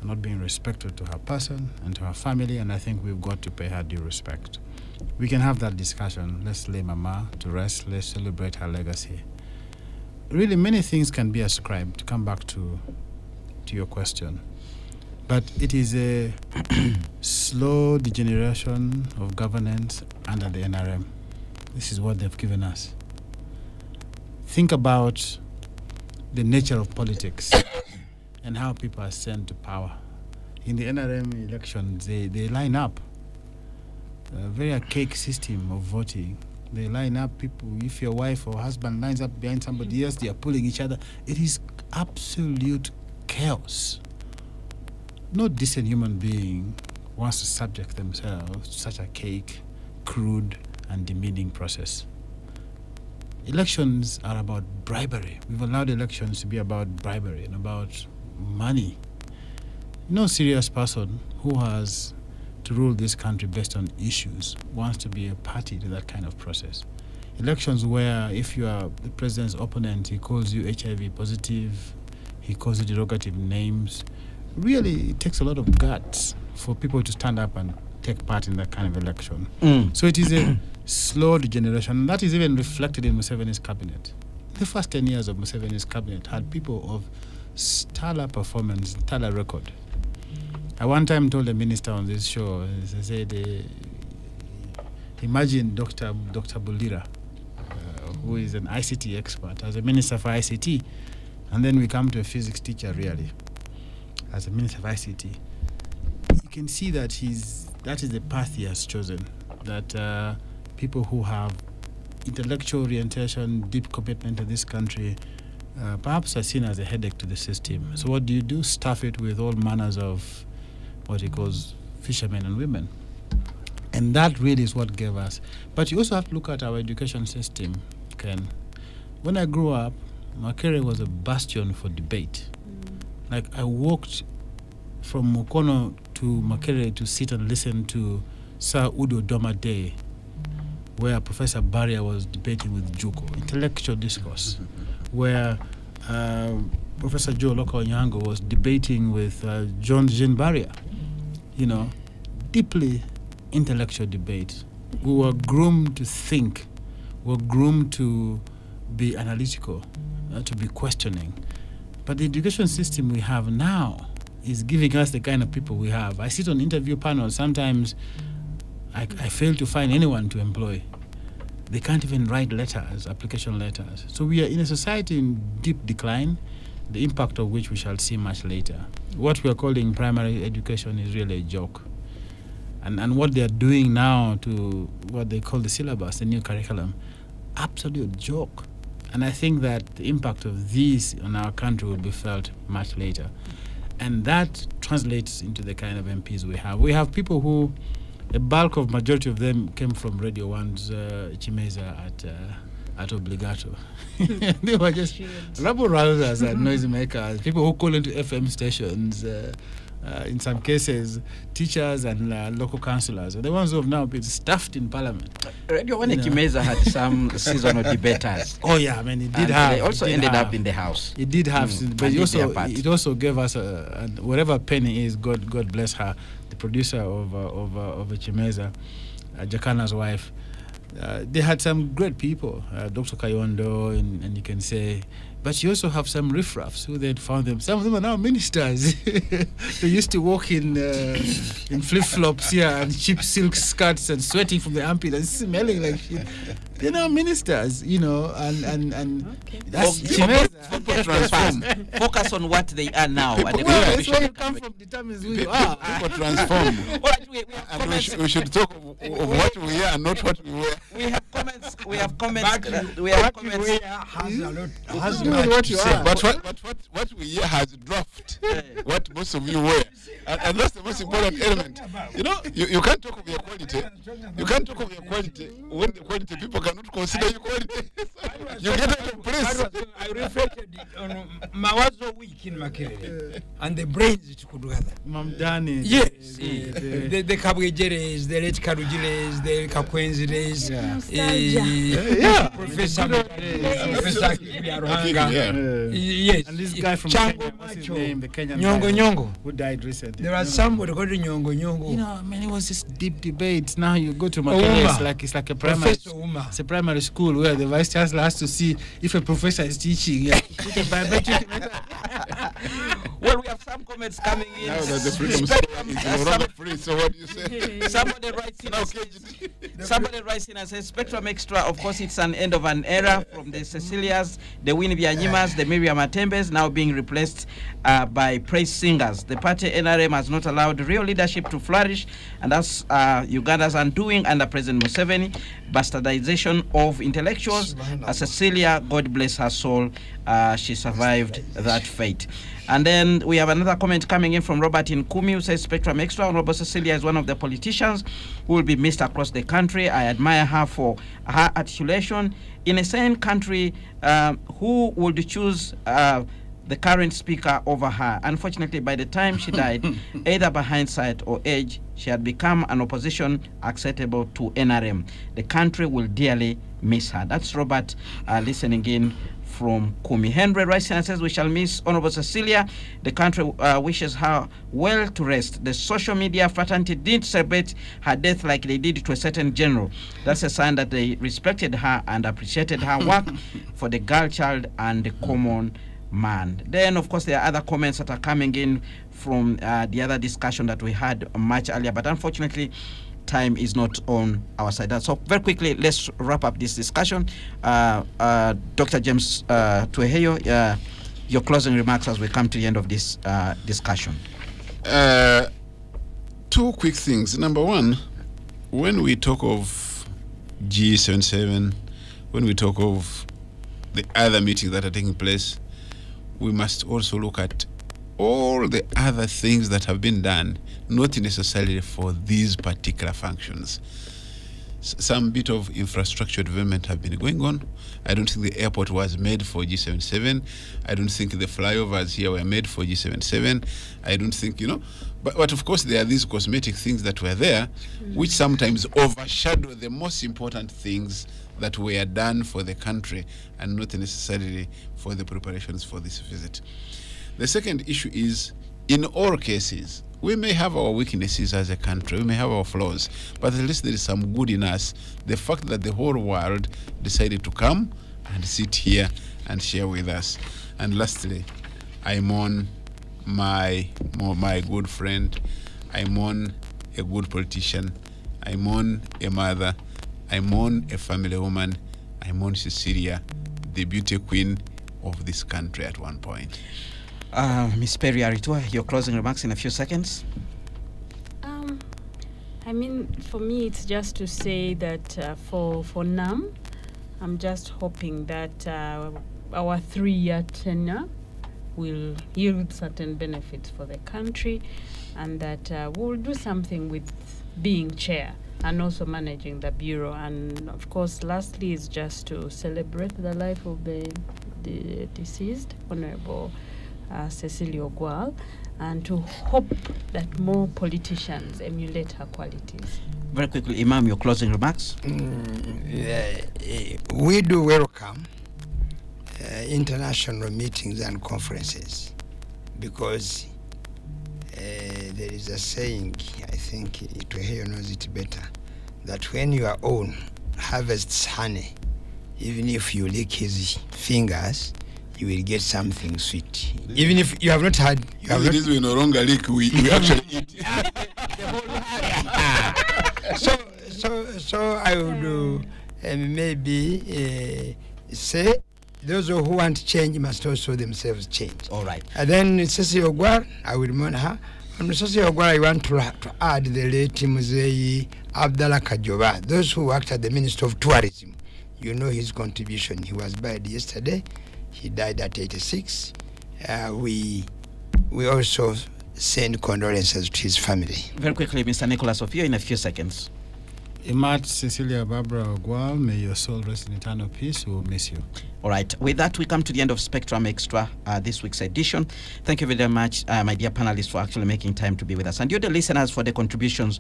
are not being respectful to her person and to her family, and I think we've got to pay her due respect. We can have that discussion. Let's lay Mama to rest. Let's celebrate her legacy. Really, many things can be ascribed, to come back to your question. But it is a slow degeneration of governance under the NRM. This is what they've given us. Think about the nature of politics and how people are sent to power. In the NRM elections, they line up. A very archaic system of voting They line up people. If your wife or husband lines up behind somebody else, they are pulling each other. It is absolute chaos. No decent human being wants to subject themselves to such a cake, crude, and demeaning process. Elections are about bribery. We've allowed elections to be about bribery and about money. No serious person who has to rule this country based on issues wants to be a party to that kind of process. Elections where if you are the president's opponent, he calls you HIV positive, he calls you derogative names. Really, it takes a lot of guts for people to stand up and take part in that kind of election. So it is a slow degeneration. That is even reflected in Museveni's cabinet. The first 10 years of Museveni's cabinet had people of stellar performance, stellar record. I one time told a minister on this show, I said, imagine Dr. Bulira, who is an ICT expert, as a minister for ICT, and then we come to a physics teacher really, as a minister of ICT. You can see that that is the path he has chosen, that people who have intellectual orientation, deep commitment to this country, perhaps are seen as a headache to the system. So what do? Stuff it with all manners of what he calls fishermen and women. And that really is what gave us. But you also have to look at our education system, Ken. When I grew up, Makerere was a bastion for debate. Like, I walked from Mukono to Makerere to sit and listen to Sir Udo Doma Day, where Professor Barria was debating with Juko, intellectual discourse, where Professor Joe Loka Onyango was debating with John Jean Barria, deeply intellectual debate. We were groomed to think, we were groomed to be analytical, to be questioning. But the education system we have now is giving us the kind of people we have. I sit on interview panels, sometimes I fail to find anyone to employ. They can't even write letters, application letters. So we are in a society in deep decline, the impact of which we shall see much later. What we are calling primary education is really a joke. And what they are doing now to what they call the syllabus, the new curriculum, absolute joke. And I think that the impact of these on our country will be felt much later. And that translates into the kind of MPs we have. We have people who, a bulk of majority of them came from Radio 1's Chimeza at Obligato. They were just rabble-rousers and noisemakers, people who call into FM stations, in some cases, teachers and local councillors, the ones who have now been stuffed in Parliament. Radio 1 Chimeza had some seasonal debaters. Oh yeah, I mean, it did have. They also ended up in the House. It did have, but it also gave us, whatever Penny is, God bless her, the producer of Chimeza, Jakana's wife. They had some great people, Dr. Kayondo, and you can say, but you also have some riffraffs who then found them. Some of them are now ministers. They used to walk in flip-flops here and cheap silk skirts and sweating from the armpit and smelling like shit. They're now ministers, and okay. That's transform. Focus on what they are now. That's where you come from determines who you are. People transform. We should talk of what we are and not what we were. We have comments. We have comments. Has a lot what you are. But what we hear has dropped what most of you were. And that's the most important element. You can't talk of your quality. You can't talk of your quality when the quality people cannot consider your quality. You get a place. I reflected on Mawazo week in Makerere and the brains it could gather. Mamdani. Yes. The Kabwejeres, the Lech Karujiles, the Kakwenziles, Professor Kibiaruhanga. Yes. And this guy from Kenya, what's his name? The Kenyan Nyongo, who died recently. There was somebody called Nyongo. It was just deep debates. Now you go to Makerere, it's like a primary. It's a primary school where the vice chancellor has to see if a professor is teaching. Yeah. Well, we have some comments coming in. Now that the freedom square is no longer free, so what do you say? Somebody writes in and says, Spectrum Extra, of course, it's an end of an era from the Cecilias, the Winnie Byanyimas, the Miriam Atembes, now being replaced by praise singers. The party NRM has not allowed real leadership to flourish, and that's Uganda's undoing under President Museveni. Bastardization of intellectuals. Cecilia, God bless her soul, she survived that fate. And then we have another comment coming in from Robert Nkumi, who says, Spectrum Extra, Honorable Cecilia is one of the politicians who will be missed across the country. I admire her for her articulation. In a sane country, who would choose the current speaker over her? Unfortunately, by the time she died, either by hindsight or age, she had become an opposition acceptable to NRM. The country will dearly miss her. That's Robert listening in from Kumi. Henry Rice says, we shall miss Honorable Cecilia. The country wishes her well to rest. The social media fraternity didn't celebrate her death like they did to a certain general. That's a sign that they respected her and appreciated her work for the girl child and the common man. Then, of course, there are other comments that are coming in from the other discussion that we had much earlier, but unfortunately, time is not on our side. So very quickly, let's wrap up this discussion. Dr. James Tweheyo, your closing remarks as we come to the end of this discussion. Two quick things. Number one, when we talk of G77, when we talk of the other meetings that are taking place, we must also look at all the other things that have been done, not necessarily for these particular functions. Some bit of infrastructure development have been going on. I don't think the airport was made for G77. I don't think the flyovers here were made for G77. I don't think, but of course there are these cosmetic things that were there, which sometimes overshadow the most important things that were done for the country and not necessarily for the preparations for this visit. The second issue is, in all cases, we may have our weaknesses as a country, we may have our flaws, but at least there is some good in us. The fact that the whole world decided to come and sit here and share with us. And lastly, I mourn my good friend, I mourn a good politician, I mourn a mother, I mourn a family woman, I mourn Cecilia, the beauty queen of this country at one point. Ms. Perry Aritua, your closing remarks in a few seconds. I mean, for me, it's just to say that for NAM, I'm just hoping that our 3-year tenure will yield certain benefits for the country, and that we'll do something with being chair and also managing the bureau. And of course, lastly, is just to celebrate the life of the deceased Honorable Cecilia Ogwal, and to hope that more politicians emulate her qualities. Very quickly, Imam, your closing remarks. We do welcome international meetings and conferences, because there is a saying, I think Tweheyo knows it better, that when your own harvests honey, even if you lick his fingers, you will get something sweet. Even if you have not had... This will no longer leak, we actually eat. So I would maybe say those who want change must also themselves change. All right. And then Cecilia Ogwal, I will mourn her. And Cecilia Ogwal, I want to add the late Muzei Abdallah Kajoba, those who worked at the Ministry of Tourism. You know his contribution. He was buried yesterday. He died at 86. We also send condolences to his family. Very quickly, Mr. Nicholas Ofio, in a few seconds. Imat Cecilia Barbara Ogwal, may your soul rest in eternal peace. We will miss you. All right. With that, we come to the end of Spectrum Extra, this week's edition. Thank you very much, my dear panelists, for actually making time to be with us. And you, the listeners, for the contributions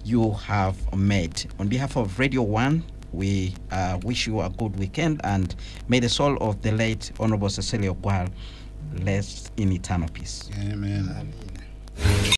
you have made. On behalf of Radio 1, we wish you a good weekend, and may the soul of the late Honorable Cecilia Ogwal rest in eternal peace. Amen. Amen.